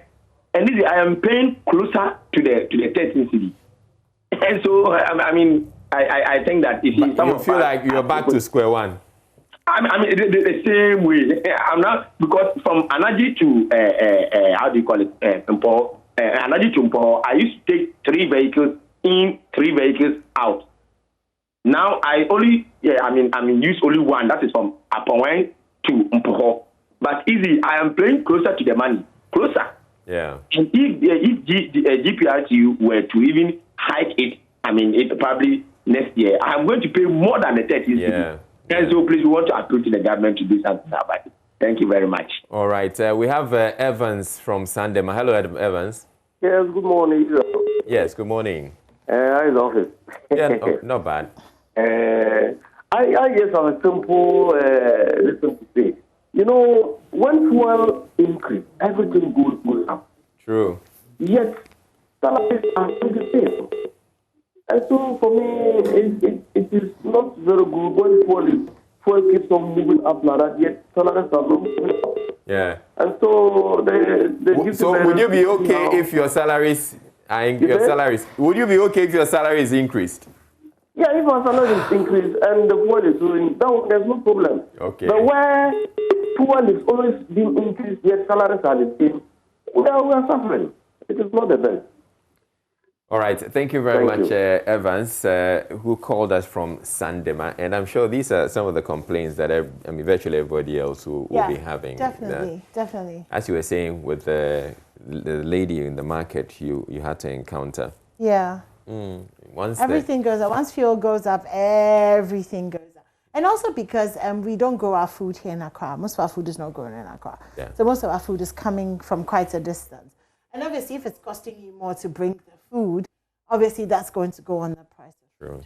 And Easy, I am paying closer to the 13 cedi. And so I think that if you feel like you're back to square one. I mean the same way. I'm not, because from Anaji to how do you call it, Mpoho, Anaji to Mpoho, I used to take 3 vehicles in, 3 vehicles out. Now I use only one. That is from Apowen to Mpoho. But easy, I am playing closer to the money. Closer. Yeah. And if GPRTU were to even hike it, it probably next year, I'm going to pay more than the 30. Yeah. And so please, we want to approach the government to do something about it. Thank you very much. All right. We have Evans from Sandema. Hello, Evans. Yes, good morning. Yes, good morning. How is the office? Yeah, no, not bad. I just have a simple listen to say. You know, when fuel increase, everything goes up. True. Yet, salaries are still the same. And so, for me, it is not very good when fuel keeps on moving up like that, yet salaries are not moving up. Yeah. And so, so would you be okay if your salaries are would you be okay if your salary is increased? Yeah, if our salary is increased and the fuel is going down, there's no problem. Okay. But where fuel is always being increased, yet salaries are the same, we are suffering. It is not the best. All right. Thank you very much, Evans, who called us from Sandema. And I'm sure these are some of the complaints that virtually everybody else will be having. Definitely. As you were saying with the lady in the market you had to encounter. Yeah. Once everything goes up. Once fuel goes up, everything goes up. And also because we don't grow our food here in Accra. Most of our food is not grown in Accra. Yeah. So most of our food is coming from quite a distance. And obviously, if it's costing you more to bring the food, obviously that's going to go on the price. True.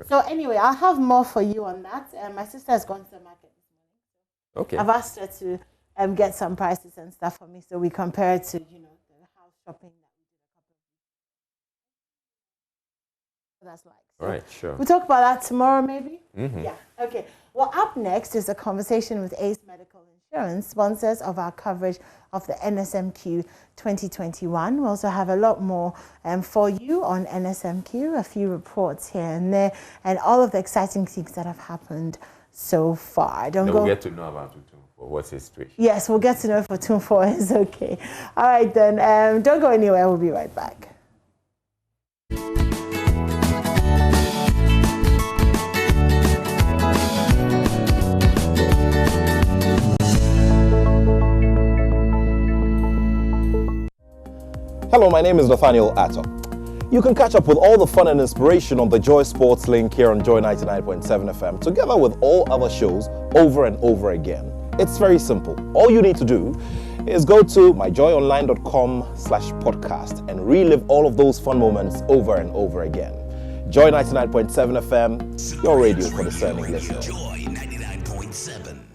So anyway, I'll have more for you on that. My sister has gone to the market this morning. Okay. I've asked her to get some prices and stuff for me, so we compare it to the house shopping that we did a couple of weeks ago. That's like. So all right, sure. We'll talk about that tomorrow, maybe. Mm-hmm. Yeah. Okay. Well, up next is a conversation with Ace Medical Insurance, sponsors of our coverage of the NSMQ 2021. We also have a lot more for you on NSMQ, a few reports here and there, and all of the exciting things that have happened so far. We'll get to know about Utumfo. What's his situation? Yes, we'll get to know for Utumfo. It's okay. All right, then. Don't go anywhere. We'll be right back. Hello, my name is Nathaniel Atto. You can catch up with all the fun and inspiration on the Joy Sports link here on Joy 99.7 FM, together with all other shows over and over again. It's very simple. All you need to do is go to myjoyonline.com/podcast and relive all of those fun moments over and over again. Joy 99.7 FM, your radio for discerning listeners. Joy 99.7.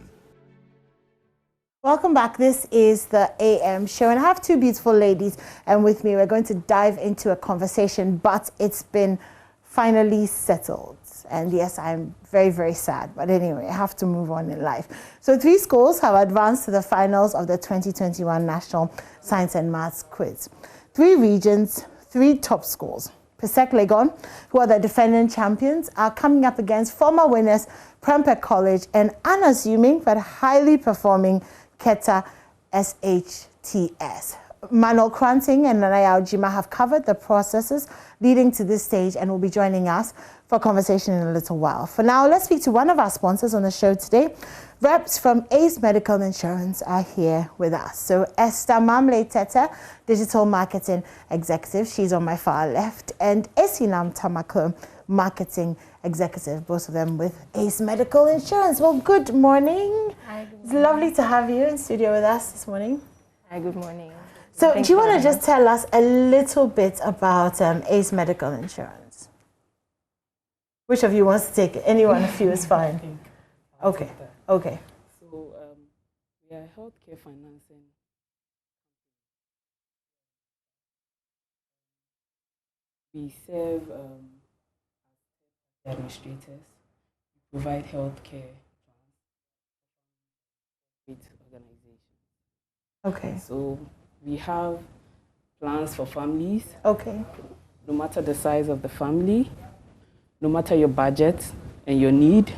Welcome back. This is the AM show, and I have two beautiful ladies with me. We're going to dive into a conversation, but it's been finally settled. And yes, I'm very, very sad. But anyway, I have to move on in life. So 3 schools have advanced to the finals of the 2021 National Science and Maths Quiz. 3 regions, 3 top schools. Pesek Legon, who are the defending champions, are coming up against former winners Prempeh College and unassuming but highly performing Keta SHTS. Manuel Kranting and Nanaya Ojima have covered the processes leading to this stage and will be joining us for a conversation in a little while. For now, let's speak to one of our sponsors on the show today. Reps from Ace Medical Insurance are here with us. So Esther Mamle Tete, Digital Marketing Executive, she's on my far left, and Esinam Tamaklo, Marketing Executive, both of them with Ace Medical Insurance. Well, good morning. Hi, good morning. It's lovely to have you in studio with us this morning. Hi, good morning. So Thanks do you for want to having just tell us a little bit about Ace Medical Insurance? Which of you wants to take it? Anyone of you is fine. Okay. Okay. So we are healthcare financing. We serve administrators, we provide healthcare with organizations. Okay. So we have plans for families. Okay. No matter the size of the family, no matter your budget and your need,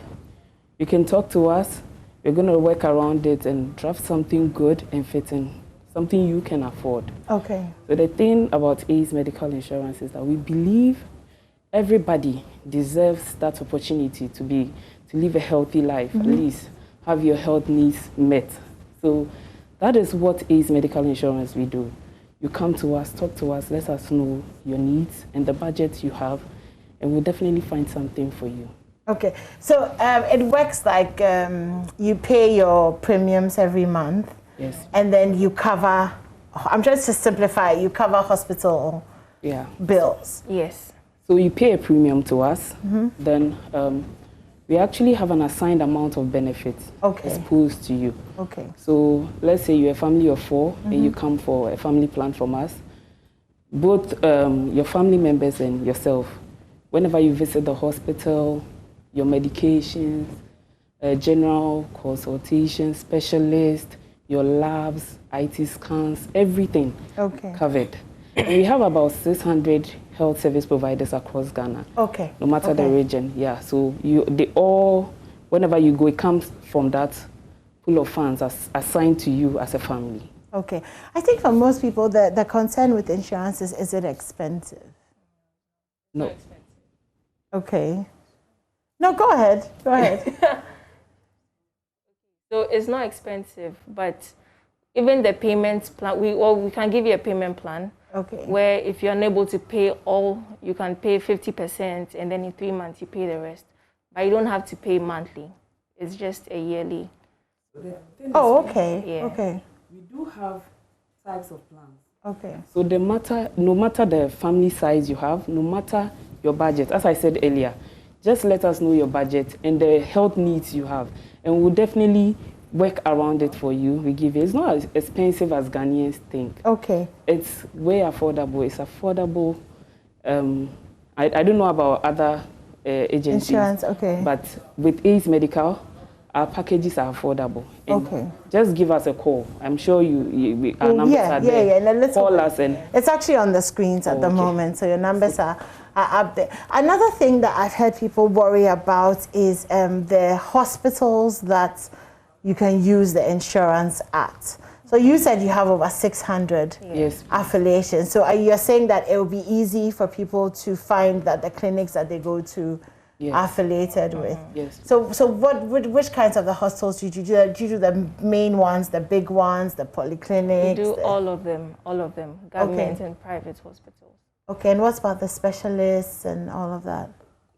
you can talk to us. We're going to work around it and draft something good and fitting, something you can afford. Okay. So the thing about Ace Medical Insurance is that we believe everybody deserves that opportunity to live a healthy life, at least have your health needs met. So that is what ACE Medical Insurance we do. You come to us, talk to us, let us know your needs and the budget you have, and we'll definitely find something for you. Okay, so it works like you pay your premiums every month. Yes. And then you cover, I'm trying to simplify, you cover hospital bills. Yes. So you pay a premium to us, then we actually have an assigned amount of benefits exposed to you. Okay. So let's say you're a family of 4 and you come for a family plan from us. Both your family members and yourself, whenever you visit the hospital, your medications, general consultation, specialist, your labs, IT scans, everything covered. And we have about 600 health service providers across Ghana. Okay. No matter the region, so they all, whenever you go, it comes from that pool of funds assigned to you as a family. Okay. I think for most people, the concern with insurance is it expensive? No. Okay. No, go ahead. Go ahead. So it's not expensive, but even the payment plan, we can give you a payment plan. Okay. Where if you're unable to pay all, you can pay 50%, and then in 3 months you pay the rest. But you don't have to pay monthly. It's just a yearly. Oh, okay. Yeah. Okay. We do have types of plans. Okay. So no matter the family size you have, no matter your budget, as I said earlier, just let us know your budget and the health needs you have, and we'll definitely work around it for you. We give you. It's not as expensive as Ghanaians think. Okay. It's way affordable. It's affordable. I don't know about other agencies. Insurance, okay. But with ACE Medical, our packages are affordable. And just give us a call. I'm sure our numbers are there. Yeah. Let's call us and it's actually on the screens at the moment, so your numbers are up there. Another thing that I've heard people worry about is the hospitals that you can use the insurance at. So you said you have over 600 affiliations. So you're saying that it will be easy for people to find that the clinics that they go to are affiliated with. Yes. So which kinds of the hospitals do you do? Do you do the main ones, the big ones, the polyclinics? We do all of them, government and private hospitals. Okay, and what about the specialists and all of that?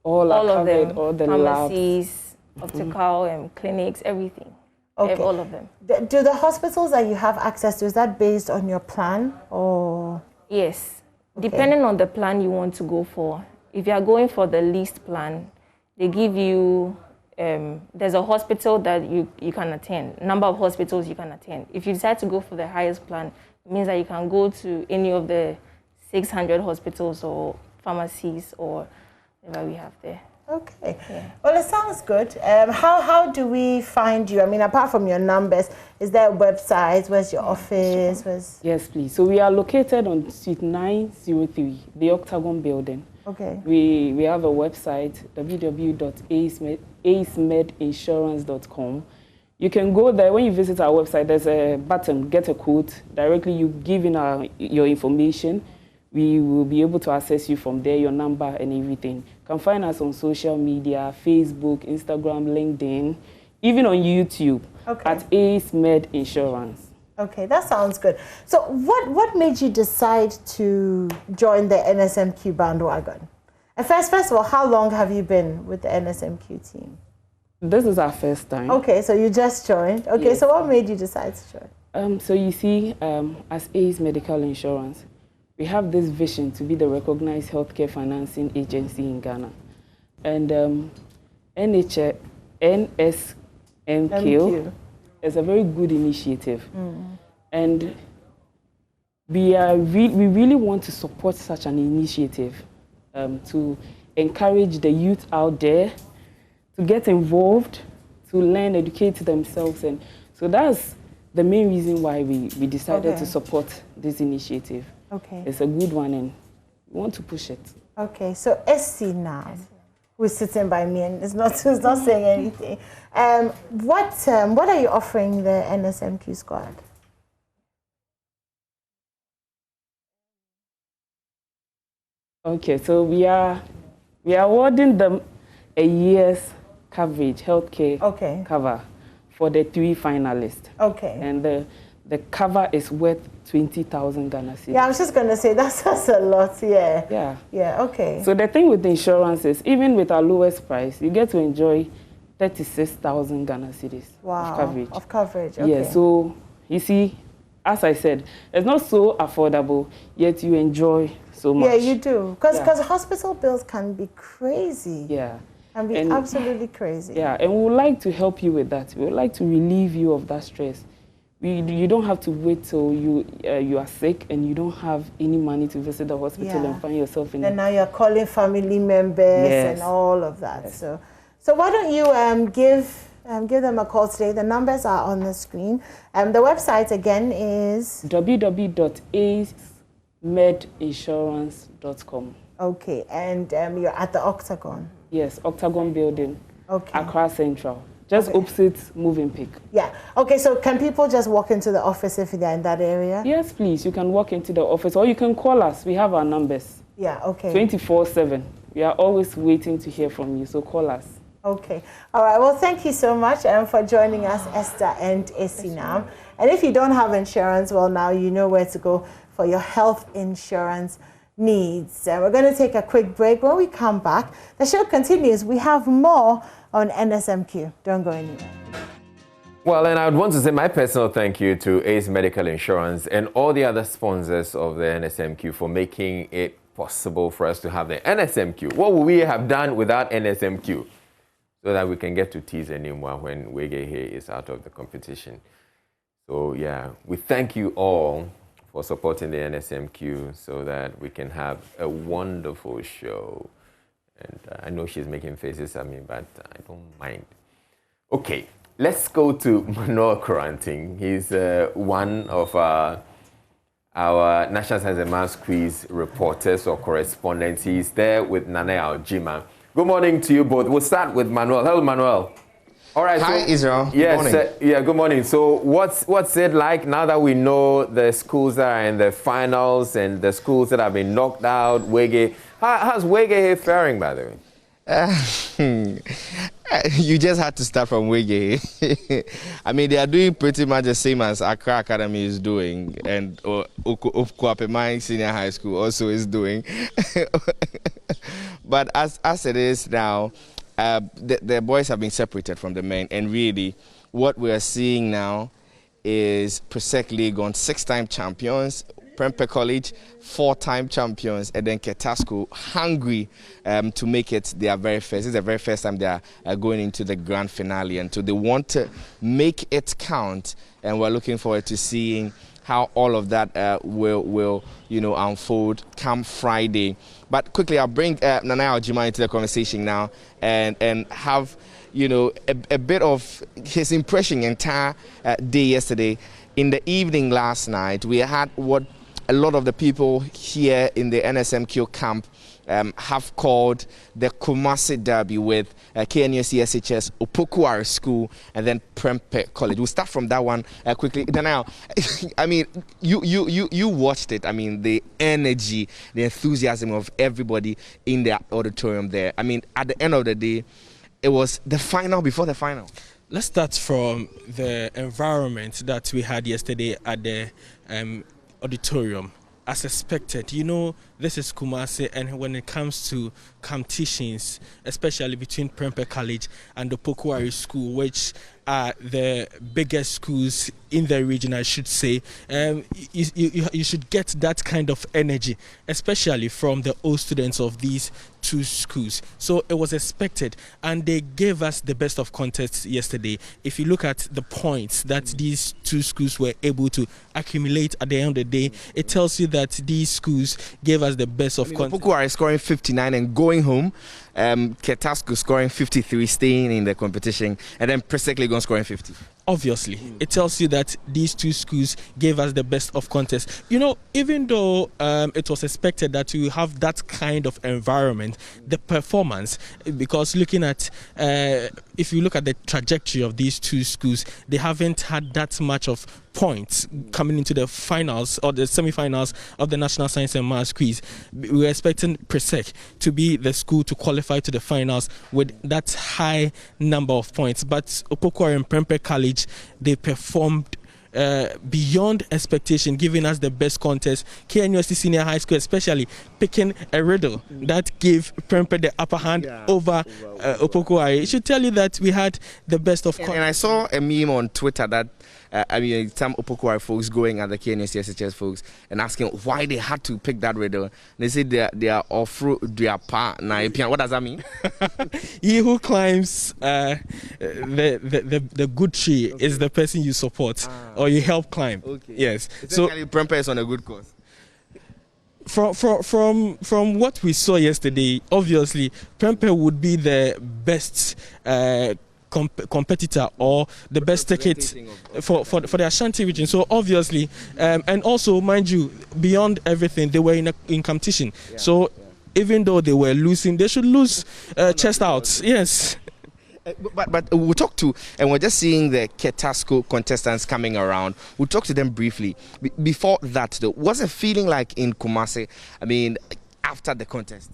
All of them, all the pharmacies, optical and clinics, everything. Okay. All of them. Do the hospitals that you have access to, is that based on your plan or? Yes, depending on the plan you want to go for. If you are going for the least plan, they give you, there's a hospital that you can attend, number of hospitals you can attend. If you decide to go for the highest plan, it means that you can go to any of the 600 hospitals or pharmacies or whatever we have there. Okay. Yeah. Well, it sounds good. How do we find you? I mean, apart from your numbers, is there a website? Where's your office? Yes, please. So we are located on Suite 903, the Octagon Building. Okay. We have a website, www.acemedinsurance.com. You can go there. When you visit our website, there's a button, get a quote. Directly, you give in your information. We will be able to access you from there, your number and everything. You can find us on social media, Facebook, Instagram, LinkedIn, even on YouTube at ACE Med Insurance. Okay, that sounds good. So what made you decide to join the NSMQ bandwagon? And first of all, how long have you been with the NSMQ team? This is our first time. Okay, so you just joined. Okay, Yes. so what made you decide to join? So you see, as ACE Medical Insurance, we have this vision to be the recognized healthcare financing agency in Ghana. And NSMQ is a very good initiative. And we really want to support such an initiative to encourage the youth out there to get involved, to learn, educate themselves. And so that's the main reason why we decided to support this initiative. Okay. It's a good one and we want to push it. Okay, so SC now, who's sitting by me and is not saying anything. What are you offering the NSMQ squad? Okay, so we are We are awarding them a year's coverage, healthcare cover for the 3 finalists. Okay. And the cover is worth 20,000 Ghana cedis. Yeah, I was just going to say that's a lot, yeah. Yeah. Yeah, okay. So the thing with the insurance is, even with our lowest price, you get to enjoy 36,000 Ghana cedis wow. of coverage. Of coverage, okay. Yeah, so you see, as I said, it's not so affordable, yet you enjoy so much. Yeah, you do. Because hospital bills can be crazy. Yeah. Can be absolutely crazy. Yeah, and we would like to help you with that. We would like to relieve you of that stress. You don't have to wait till you are sick and you don't have any money to visit the hospital and find yourself in. And now you're calling family members and all of that. Yes. So why don't you give them a call today? The numbers are on the screen. The website again is www.acemedinsurance.com. Okay, and you're at the Octagon. Yes, Octagon Building. Okay. Accra Central. Just opposite Moving Pick. Yeah. Okay, so can people just walk into the office if they're in that area? Yes, please. You can walk into the office or you can call us. We have our numbers. Yeah, okay. 24/7. We are always waiting to hear from you, so call us. Okay. All right. Well, thank you so much for joining us, Esther and Esinam. And if you don't have insurance, well, now you know where to go for your health insurance needs. We're going to take a quick break. When we come back, the show continues. We have more on NSMQ. Don't go anywhere. Well, and I would want to say my personal thank you to Ace Medical Insurance and all the other sponsors of the NSMQ for making it possible for us to have the NSMQ. What would we have done without NSMQ? So that we can get to tease anymore when Wege here is out of the competition. So yeah, we thank you all for supporting the NSMQ so that we can have a wonderful show. And I know she's making faces at me, but I don't mind. Okay, let's go to Manuel Coranting. He's one of our National Science and Maths Quiz reporters or correspondents. He's there with Nana Aljima. Good morning to you both. We'll start with Manuel. Hello, Manuel. All right. Hi, Israel. Yes. Good morning. Yeah. Good morning. So, what's it like now that we know the schools that are in the finals and the schools that have been knocked out? Wege, how's Wege faring, by the way? You just had to start from Wege. I mean, they are doing pretty much the same as Accra Academy is doing, and Kwapemai Senior High School also is doing. But as it is now, the boys have been separated from the men, and really, what we are seeing now is Presec League on 6-time champions, Prempeh College 4-time champions, and then Ketasco hungry to make it their very first. This is the very first time they are going into the grand finale, and so they want to make it count, and we're looking forward to seeing how all of that will unfold come Friday. But quickly, I'll bring Nana Aljima into the conversation now and have a bit of his impression entire day yesterday. In the evening last night, we had what a lot of the people here in the NSMQ camp have called the Kumasi Derby with KNUST SHS, Opokuwari School, and then Prempeh College. We'll start from that one quickly. Now, I mean, you watched it. I mean, the energy, the enthusiasm of everybody in the auditorium there. I mean, at the end of the day, it was the final before the final. Let's start from the environment that we had yesterday at the auditorium. As expected, this is Kumasi, and when it comes to competitions, especially between Prempeh College and the Opokuwari School, which are the biggest schools in the region, I should say, you should get that kind of energy, especially from the old students of these two schools. So it was expected, and they gave us the best of contests yesterday. If you look at the points that these two schools were able to accumulate at the end of the day, it tells you that these schools gave us the best of contests. Opokuwari scoring 59 and going home, Ketasco scoring 53, staying in the competition, and then Presec Legon scoring 50. obviously, it tells you that these two schools gave us the best of contest. You know, even though it was expected that you have that kind of environment, the performance, because looking at, if you look at the trajectory of these two schools, they haven't had that much of points coming into the finals or the semi-finals of the National Science and Maths quiz. We were expecting Presec to be the school to qualify to the finals with that high number of points, but Opoku and Prempeh College, they performed beyond expectation, giving us the best contest. KNUST Senior High School especially picking a riddle that gave Prempeh the upper hand over Opoku. It should tell you that we had the best of contest. And I saw a meme on Twitter that some Opoku folks going at the KNUST SHS folks and asking why they had to pick that riddle. They said they are off their part. What does that mean? He who climbs the good tree is the person you support or you help climb. Okay. Yes. So Prempeh is on a good course. From what we saw yesterday, obviously Prempeh would be the best competitor or the best ticket for the Ashanti region. So obviously, and also mind you, beyond everything, they were in competition. So even though they were losing, they should lose chest out. Yes. But we'll talk to, and we're just seeing the Ketasco contestants coming around. We'll talk to them briefly. Before that, though, what's it feeling like in Kumasi? I mean, after the contest?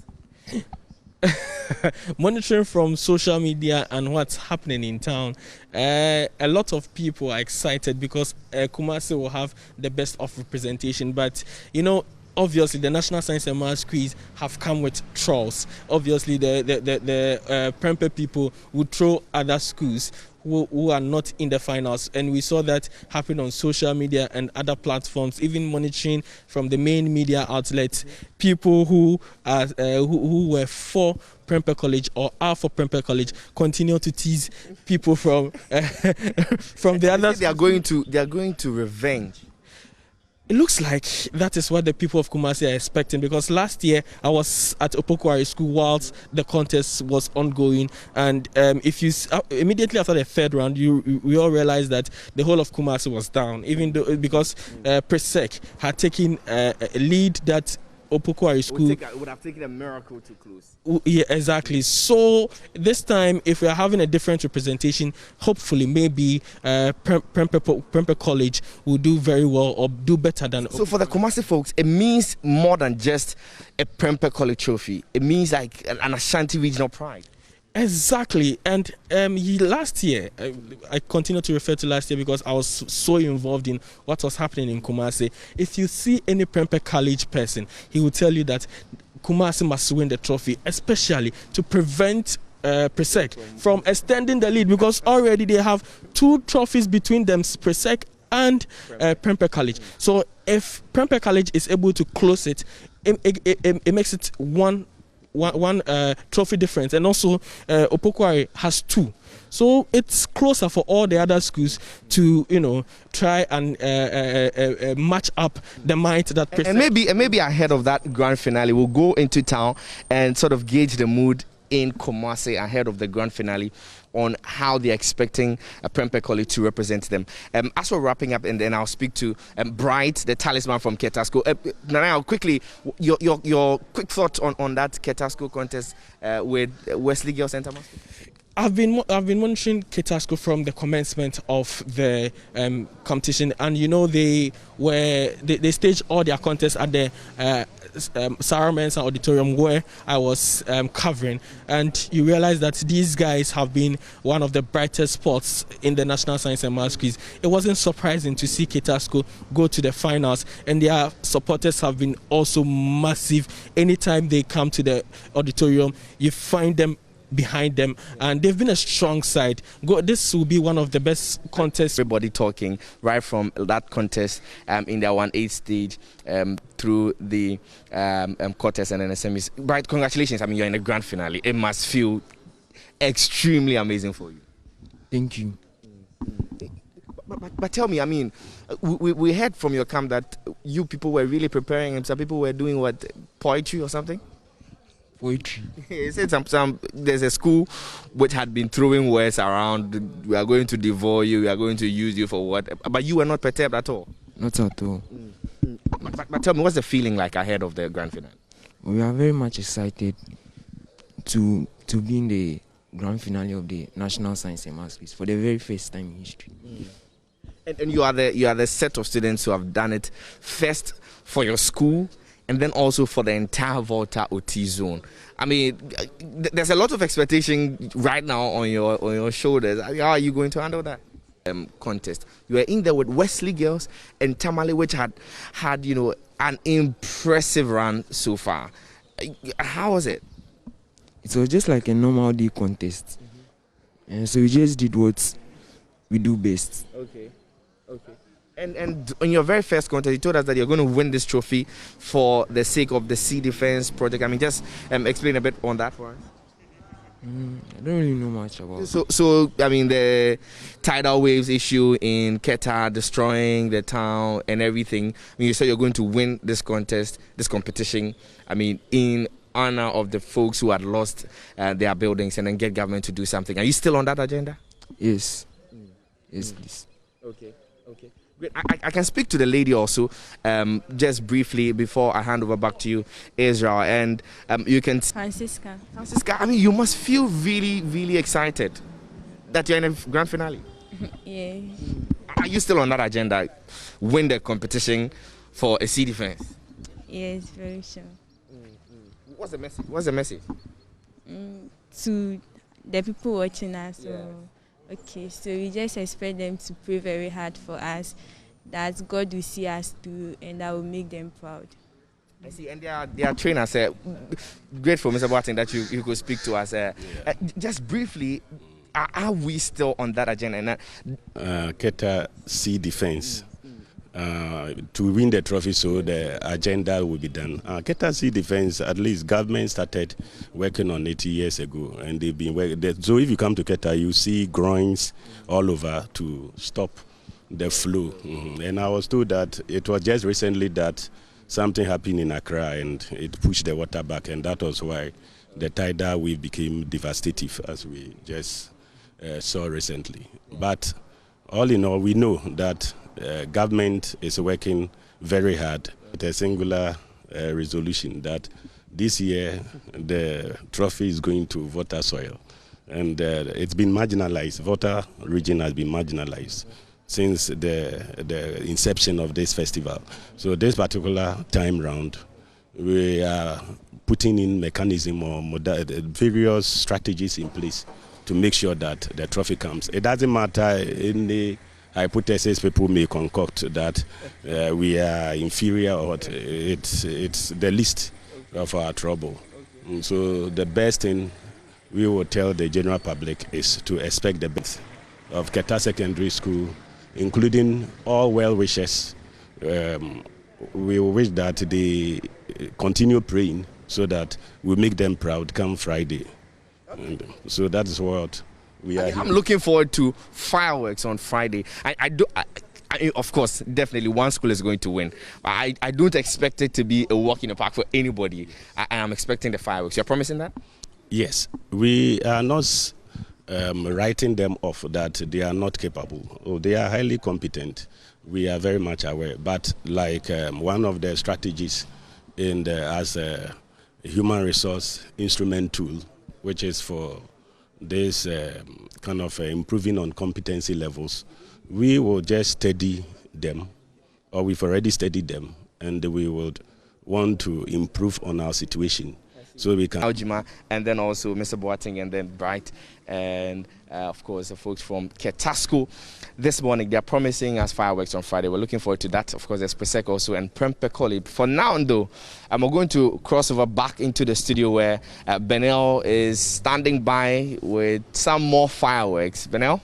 Monitoring from social media and what's happening in town, a lot of people are excited because Kumasi will have the best of representation. But, you know, obviously the National Science and Maths quiz have come with trolls. Obviously the Prempeh people would throw other schools who are not in the finals, and we saw that happen on social media and other platforms, even monitoring from the main media outlets. People who were for Prempeh College or are for Prempeh College continue to tease people from the others. They are going to revenge. It looks like that is what the people of Kumasi are expecting, because last year I was at Opoku School whilst the contest was ongoing, and if you immediately after the third round, we all realized that the whole of Kumasi was down, even though because Presec had taken a lead that Opoku School would have taken a miracle to close. Yeah, exactly. So this time, if we are having a different representation, hopefully maybe Prempeh College will do very well or do better than. So for the Kumasi folks, it means more than just a Prempeh College trophy. It means like an Ashanti regional pride. Exactly. And last year, I continue to refer to last year because I was so involved in what was happening in Kumasi. If you see any Prempeh College person, he will tell you that Kumasi must win the trophy, especially to prevent Presec from extending the lead, because already they have 2 trophies between them, Presec and Prempeh College. So if Prempeh College is able to close it, it makes it one trophy difference, and also Opoku has 2, so it's closer for all the other schools to try and match up the might that. And maybe ahead of that grand finale, we'll go into town and sort of gauge the mood in Kumasi ahead of the grand finale on how they're expecting a Prempeh College to represent them. As we're wrapping up, and then I'll speak to Bright, the talisman from Ketasco. Now, quickly, your quick thoughts on that Ketasco contest with Wesley Girls Center Master? I've been monitoring Ketasco from the commencement of the competition, and they staged all their contests at the Sarah Mensa Auditorium where I was covering, and you realize that these guys have been one of the brightest spots in the National Science and Maths quiz. It wasn't surprising to see Ketasco go to the finals, and their supporters have been also massive. Anytime they come to the auditorium, you find them behind them, and they've been a strong side. This will be one of the best contests. Everybody talking right from that contest in their 1/8 stage through the quarters and then the semis. Bright, congratulations. I mean, you're in the grand finale. It must feel extremely amazing for you. Thank you. But tell me, I mean, we heard from your camp that you people were really preparing, and some people were doing what, poetry or something? poetry. He said there's a school which had been throwing words around. We are going to devour you. We are going to use you for what? But you were not perturbed at all. Not at all. But tell me, what's the feeling like ahead of the grand finale? We are very much excited to be in the grand finale of the National Science and Maths Quiz for the very first time in history. And you are the set of students who have done it first for your school and then also for the entire Volta OT zone. I mean, there's a lot of expectation right now on your shoulders. How are you going to handle that contest? You were in there with Wesley Girls and Tamale, which had an impressive run so far. How was it? It was just like a normal day contest. And so we just did what we do best. Okay. And on your very first contest, you told us that you're going to win this trophy for the sake of the Sea Defense project. I mean, just explain a bit on that for us. I don't really know much about it. So I mean, the tidal waves issue in Keta destroying the town and everything. I mean, you said you're going to win this contest, this competition. I mean, in honor of the folks who had lost their buildings and then get government to do something. Are you still on that agenda? Yes. Yes, please. Okay. Great. I can speak to the lady also, just briefly before I hand over back to you, Israel, and you can. Francisca, I mean, you must feel really, really excited that you're in a grand finale. Yeah. Are you still on that agenda? Win the competition for a sea defense? Yes, very sure. What's the message? What's the message? To the people watching us. Yeah. Okay, so we just expect them to pray very hard for us, that God will see us through and that will make them proud. I see, and their trainers, grateful, Mr. Boateng, that you could speak to us. Just briefly, are we still on that agenda? Keta Sea Defense. To win the trophy, so the agenda will be done. Keta Sea Defense, at least government started working on it years ago, and they've been working. So if you come to Keta, you see groins all over to stop the flow. And I was told that it was just recently that something happened in Accra and it pushed the water back, and that was why the tidal wave became devastating, as we just saw recently. But all in all, we know that government is working very hard with a singular resolution that this year the trophy is going to Volta soil, and it's been marginalized. Volta region has been marginalized since the inception of this festival. So this particular time round, we are putting in mechanism or various strategies in place to make sure that the trophy comes. It doesn't matter in the hypothesis people may concoct that we are inferior, or it's the least of our trouble. So the best thing we will tell the general public is to expect the best of Keta Secondary School, including all well wishes. We wish that they continue praying so that we make them proud come Friday. And so that is what we are. I'm looking forward to fireworks on Friday. I of course, definitely one school is going to win. I don't expect it to be a walk in the park for anybody. I am expecting the fireworks. You're promising that? Yes. We are not writing them off that they are not capable. Oh, they are highly competent. We are very much aware. But like one of the strategies as a human resource instrument tool, which is for this kind of improving on competency levels, we will just study them, or we've already studied them, and we would want to improve on our situation. So we can. Aljima, and then also Mr. Boateng, and then Bright, and of course the folks from Ketasco. This morning they are promising us fireworks on Friday. We're looking forward to that. Of course, there's Pesek also and Prempekoli. For now, though, I'm going to cross over back into the studio where Benel is standing by with some more fireworks. Benel?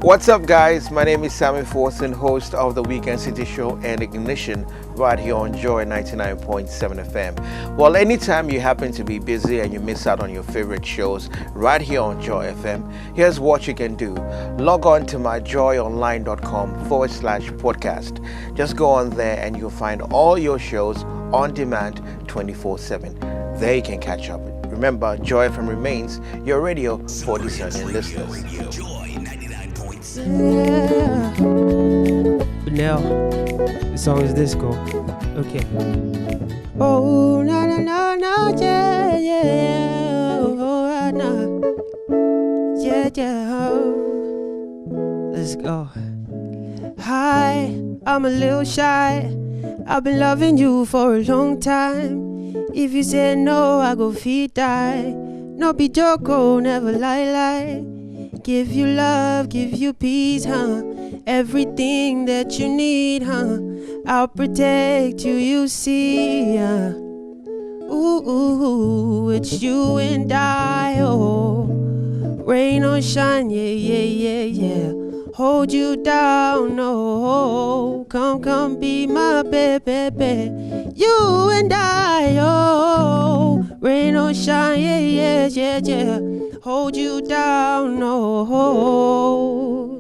What's up, guys? My name is Sammy Forson, host of the Weekend City Show and Ignition right here on Joy 99.7 FM. Well, anytime you happen to be busy and you miss out on your favorite shows right here on Joy FM, here's what you can do. Log on to myjoyonline.com/podcast. Just go on there and you'll find all your shows on demand 24/7. they can catch up. Remember, Joy FM remains your radio for discerning listeners. But now, the song is disco. Okay. Oh, na na na na, yeah, yeah, oh, na, yeah, yeah. Let's go. Hi, I'm a little shy. I've been loving you for a long time. If you say no, I go feed die. No be joke, oh, never lie. Give you love, give you peace, huh? Everything that you need, huh? I'll protect you, you see, Ooh, it's you and I, oh. Rain or shine, yeah. Hold you down, oh. Come be my baby. You and I, oh. Rain or shine, yeah. Hold you down, oh.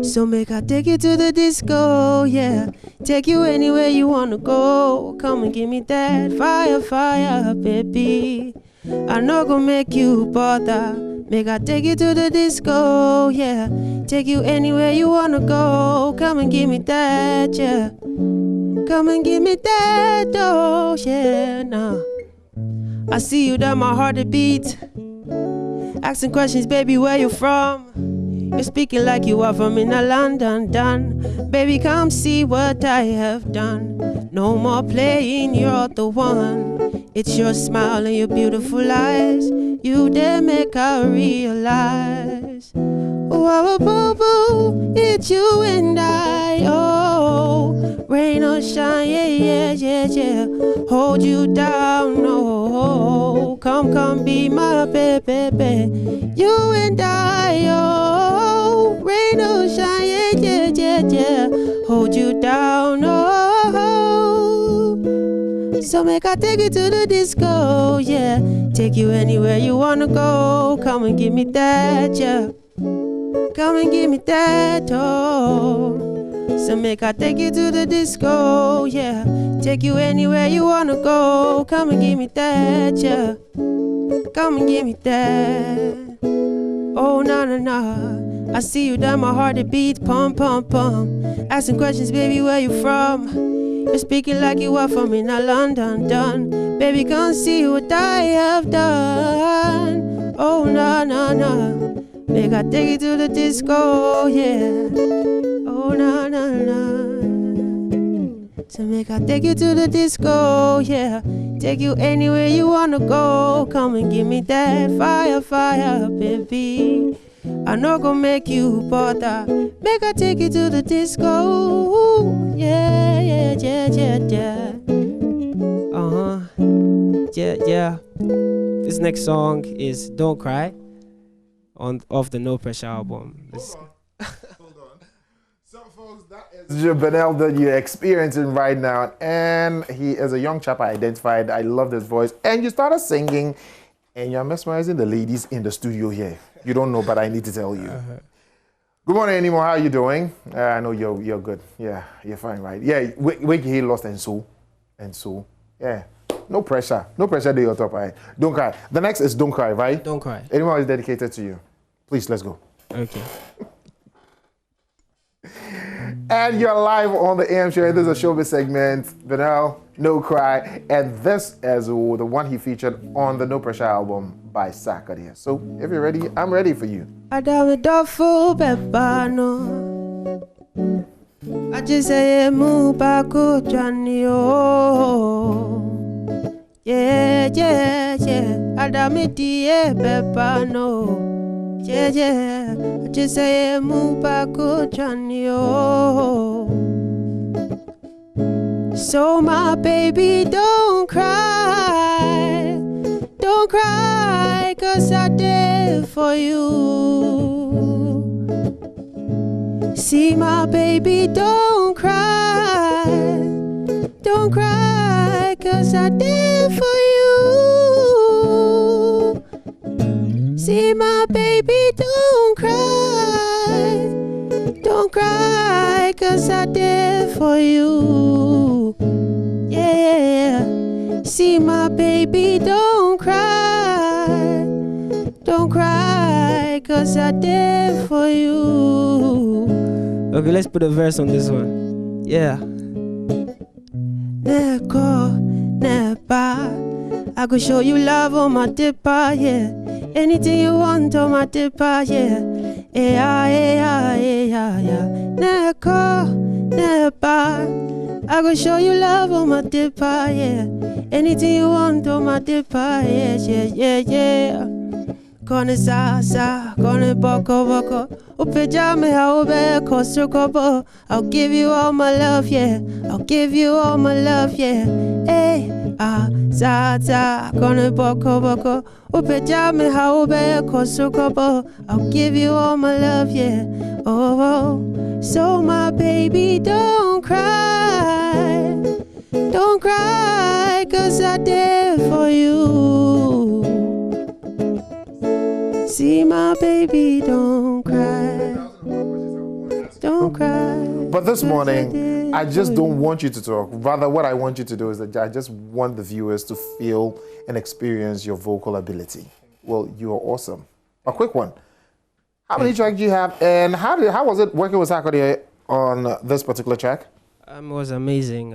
So make I take you to the disco, yeah. Take you anywhere you wanna go. Come and give me that fire, baby. I know gonna make you bother. Make I take you to the disco, yeah. Take you anywhere you wanna go. Come and give me that, yeah. Come and give me that, oh, yeah, nah. I see you down my heart to beat. Asking questions, baby, where you from? You're speaking like you are from in a London, done. Baby, come see what I have done. No more playing, you're the one. It's your smile and your beautiful eyes. You dare make I realize. Oh, boo, it's you and I, oh. Rain or shine, yeah. Hold you down, oh. Come be my baby. You and I, oh. Rain or shine, yeah. Hold you down, oh. So make I take you to the disco, yeah. Take you anywhere you wanna go. Come and give me that, yeah. Come and give me that, oh. So make I take you to the disco, yeah. Take you anywhere you wanna go. Come and give me that, yeah. Come and give me that. Oh, na. I see you down my heart to beat, pump. Asking questions, baby, where you from? You're speaking like you are from in a London, done. Baby, come see what I have done. Oh, na. Make I take you to the disco, yeah. Oh, na. So make I take you to the disco, yeah. Take you anywhere you wanna go. Come and give me that fire, baby. I know gonna make you bother. Make I take you to the disco, yeah. Yeah. This next song is Don't Cry off the No Pressure album. Hold on. So, folks, that is Benel that you're experiencing right now. And he is a young chap I identified. I love his voice. And you started singing, and you're mesmerizing the ladies in the studio here. You don't know, but I need to tell you. Good morning, Animo. How are you doing? I know you're good. Yeah, you're fine, right? Yeah, wake he lost and so. Yeah. No pressure day on top, right? Don't cry. The next is Don't Cry, right? Don't Cry. Anyone is dedicated to you. Please, let's go. Okay. And you're live on the AM show. This is a showbiz segment. Benel, No Cry. And this is the one he featured on the No Pressure album by Sakadia. So if you're ready, I'm ready for you. I just say move back, Johnny, oh. Yeah. Adamiti, Peppa, no. Yeah. I just say move back, Johnny, oh. So my baby, don't cry, 'cause I did for you. See my baby, don't cry, 'cause I did for you. See my baby, don't cry, 'cause I did for you. Yeah. See my baby, don't cry. Don't cry, cause I did for you. Okay, let's put a verse on this one. Yeah. Never, never. I could show you love on my dipper, yeah. Anything you want on my dipper, yeah. Yeah, yeah, yeah, yeah. Never, never. I could show you love on my dipper, yeah. Anything you want on my dipper, yeah, yeah, yeah, yeah. Kone sa, kone boko. Upejame haube kosokobo. I'll give you all my love, yeah. I'll give you all my love, yeah. Hey, sa, kone boko. Upejame haube kosokobo. I'll give you all my love, yeah. Oh, so my baby, don't cry. Don't cry, cause I did for you. See my baby, don't cry. Don't cry. But this morning, I just don't want you to talk. Rather, what I want you to do is that I just want the viewers to feel and experience your vocal ability. Well, you are awesome. A quick one. How many tracks do you have, and how was it working with Sakode on this particular track? It was amazing.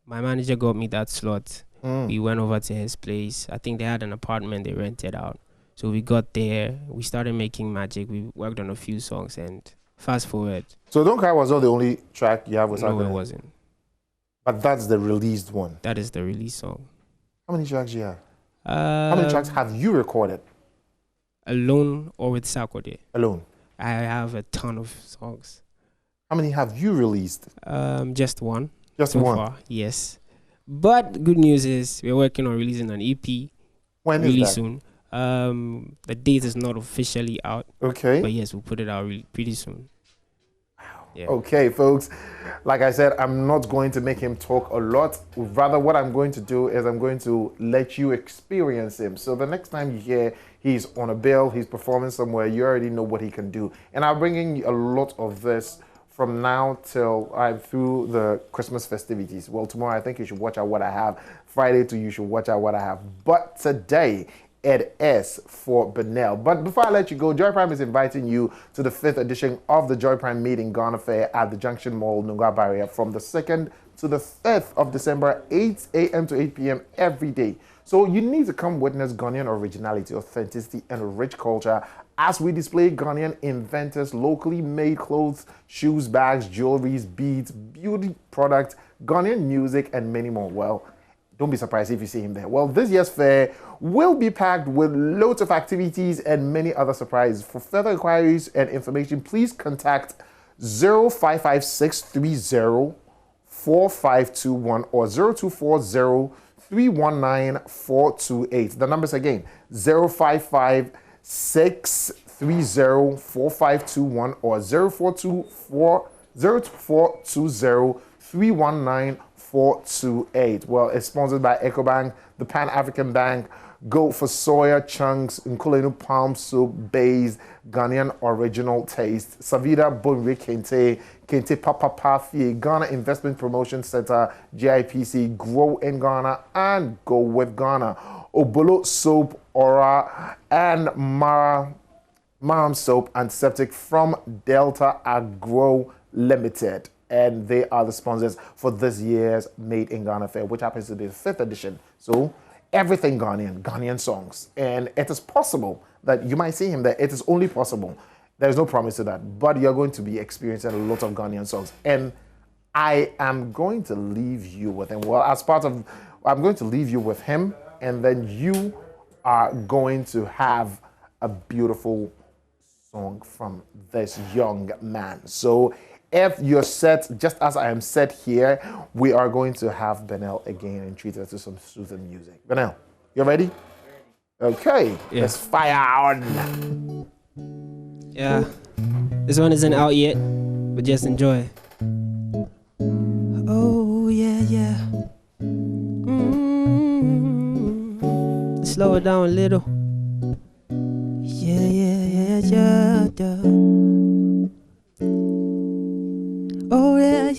My manager got me that slot. We went over to his place. I think they had an apartment they rented out. So we got there, we started making magic, we worked on a few songs, and fast forward. So Don't Cry was not the only track you have with Sakode? No, it wasn't. But that's the released one? That is the release song. How many tracks do you have? How many tracks have you recorded? Alone or with Sakode? Alone. I have a ton of songs. How many have you released? Just one. Just so one? Far, yes. But good news is we're working on releasing an EP. When really is that? soon. The date is not officially out. Okay. But yes, we'll put it out pretty soon. Wow. Yeah. Okay, folks. Like I said, I'm not going to make him talk a lot. Rather, what I'm going to do is I'm going to let you experience him. So the next time you hear he's on a bill, he's performing somewhere, you already know what he can do. And I'm bringing a lot of this from now till I'm through the Christmas festivities. Well, tomorrow I think you should watch out what I have. Friday too, you should watch out what I have. But today, it is for Benel. But before I let you go, Joy Prime is inviting you to the 5th edition of the Joy Prime Meet in Ghana Fair at the Junction Mall, Nungwa Barrier, from the 2nd to the 5th of December, 8 a.m. to 8 p.m. every day. So you need to come witness Ghanaian originality, authenticity, and rich culture as we display Ghanaian inventors, locally made clothes, shoes, bags, jewelries, beads, beauty products, Ghanaian music, and many more. Well, don't be surprised if you see him there. Well, this year's fair will be packed with loads of activities and many other surprises. For further inquiries and information, please contact 0556304521 or 0240319428. The numbers again, 0556304521 or 0420319428. Well, it's sponsored by EcoBank, the Pan-African Bank, Go for Soya Chunks, Nkolenu Palm Soup, Base, Ghanaian Original Taste, Savida Bonre Kente Papa Pafi, Ghana Investment Promotion Center, GIPC, Grow in Ghana, and Go with Ghana, Obolo Soap, Aura, and Maram Soap Antiseptic from Delta Agro Limited. And they are the sponsors for this year's Made in Ghana Fair, which happens to be the 5th edition. So everything Ghanaian songs. And it is possible that you might see him there. It is only possible. There's no promise to that. But you're going to be experiencing a lot of Ghanaian songs. And I am going to leave you with him. Well, I'm going to leave you with him. And then you are going to have a beautiful song from this young man. So if you're set, just as I am set here, we are going to have Benel again and treat us to some soothing music. Benel, you ready? Okay, yeah. Let's fire on. Yeah, this one isn't out yet, but just enjoy. Oh, yeah, yeah. Slow it down a little. Yeah. Oh, yeah.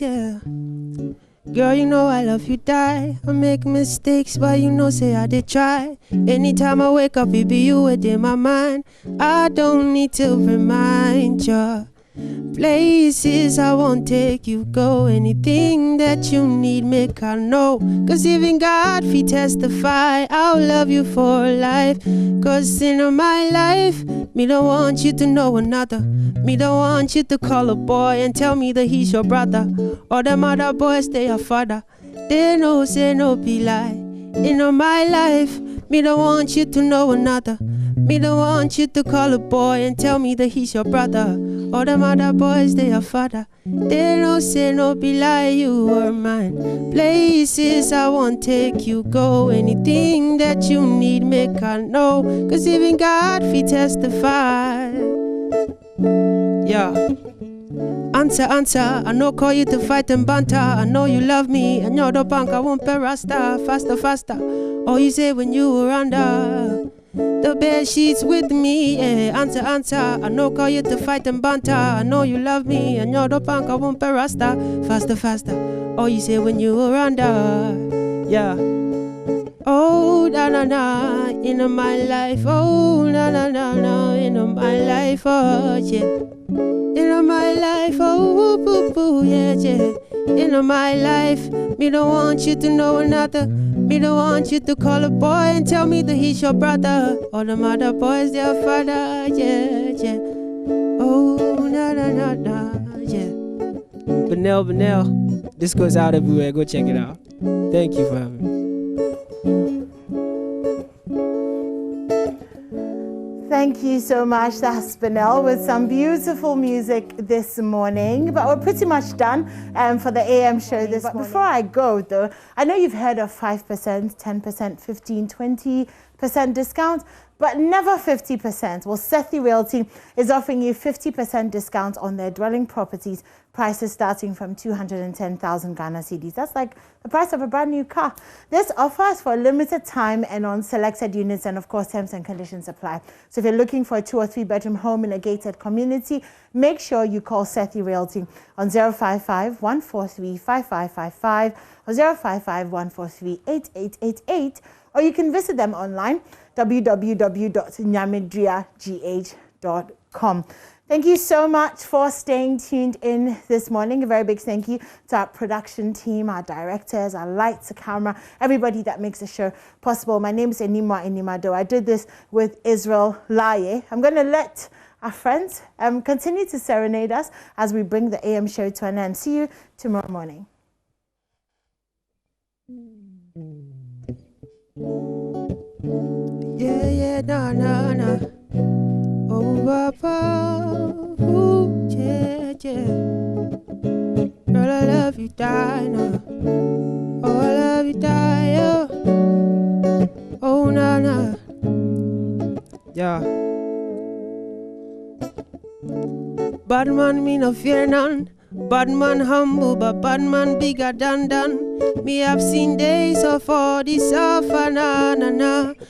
Girl, you know I love you, die. I make mistakes, but you know, say I did try. Anytime I wake up, it be you within my mind. I don't need to remind ya. Places I won't take you, go. Anything that you need, make I know. Cause even God, fi testify, I'll love you for life. Cause in my life, me don't want you to know another. Me don't want you to call a boy and tell me that he's your brother. Or them other boys, they are father. They no say no be lie. In my life, me don't want you to know another. Me don't want you to call a boy and tell me that he's your brother. All them other boys, they are father. They don't say no be lie, you are mine. Places I won't take you, go. Anything that you need, make I know. Cause even God fi testify. Yeah. Answer, I know call you to fight and banter. I know you love me, and you're the bank, I won't pay rasta. Faster. All you say when you were under the bed sheets with me, yeah. Answer, I know call you to fight and banter. I know you love me, and you're the bank, I won't pay rasta. Faster. All you say when you were under, yeah. Oh, na, in my life, oh, na, in my life, oh, yeah. In my life, oh, boo, yeah. In my life, me don't want you to know another. Me don't want you to call a boy and tell me that he's your brother. All the other boys, their father, yeah. Oh, na, yeah. Benel, this goes out everywhere. Go check it out. Thank you for having me. Thank you so much. That's Benel with some beautiful music this morning. But we're pretty much done for the AM show this morning. Before I go, though, I know you've heard of 5%, 10%, 15, 20% discount, but never 50%. Well, Sethi Realty is offering you 50% discount on their dwelling properties, prices starting from 210,000 Ghana cedis. That's like the price of a brand new car. This offer is for a limited time and on selected units, and of course, terms and conditions apply. So if you're looking for a 2 or 3 bedroom home in a gated community, make sure you call Sethi Realty on 055 143 5555 or 055 143 8888, or you can visit them online, www.nyamedriagh.com. Thank you so much for staying tuned in this morning. A very big thank you to our production team, our directors, our lights, the camera, everybody that makes the show possible. My name is Enima Enimado. I did this with Israel Laye. I'm going to let our friends continue to serenade us as we bring the AM show to an end. See you tomorrow morning. Yeah, no. Oh, Papa, ooh, yeah. Girl, I love you, die now. Oh, I love you, die, oh, na. Yeah. Bad man, me no fear none. Bad man humble, but bad man bigger than done. Me have seen days of all this suffer, na.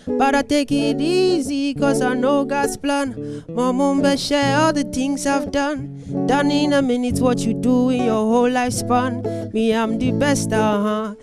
But I take it easy, cause I know God's plan. Mama, share all the things I've done. Done in a minute what you do in your whole lifespan. Me, I'm the best, na.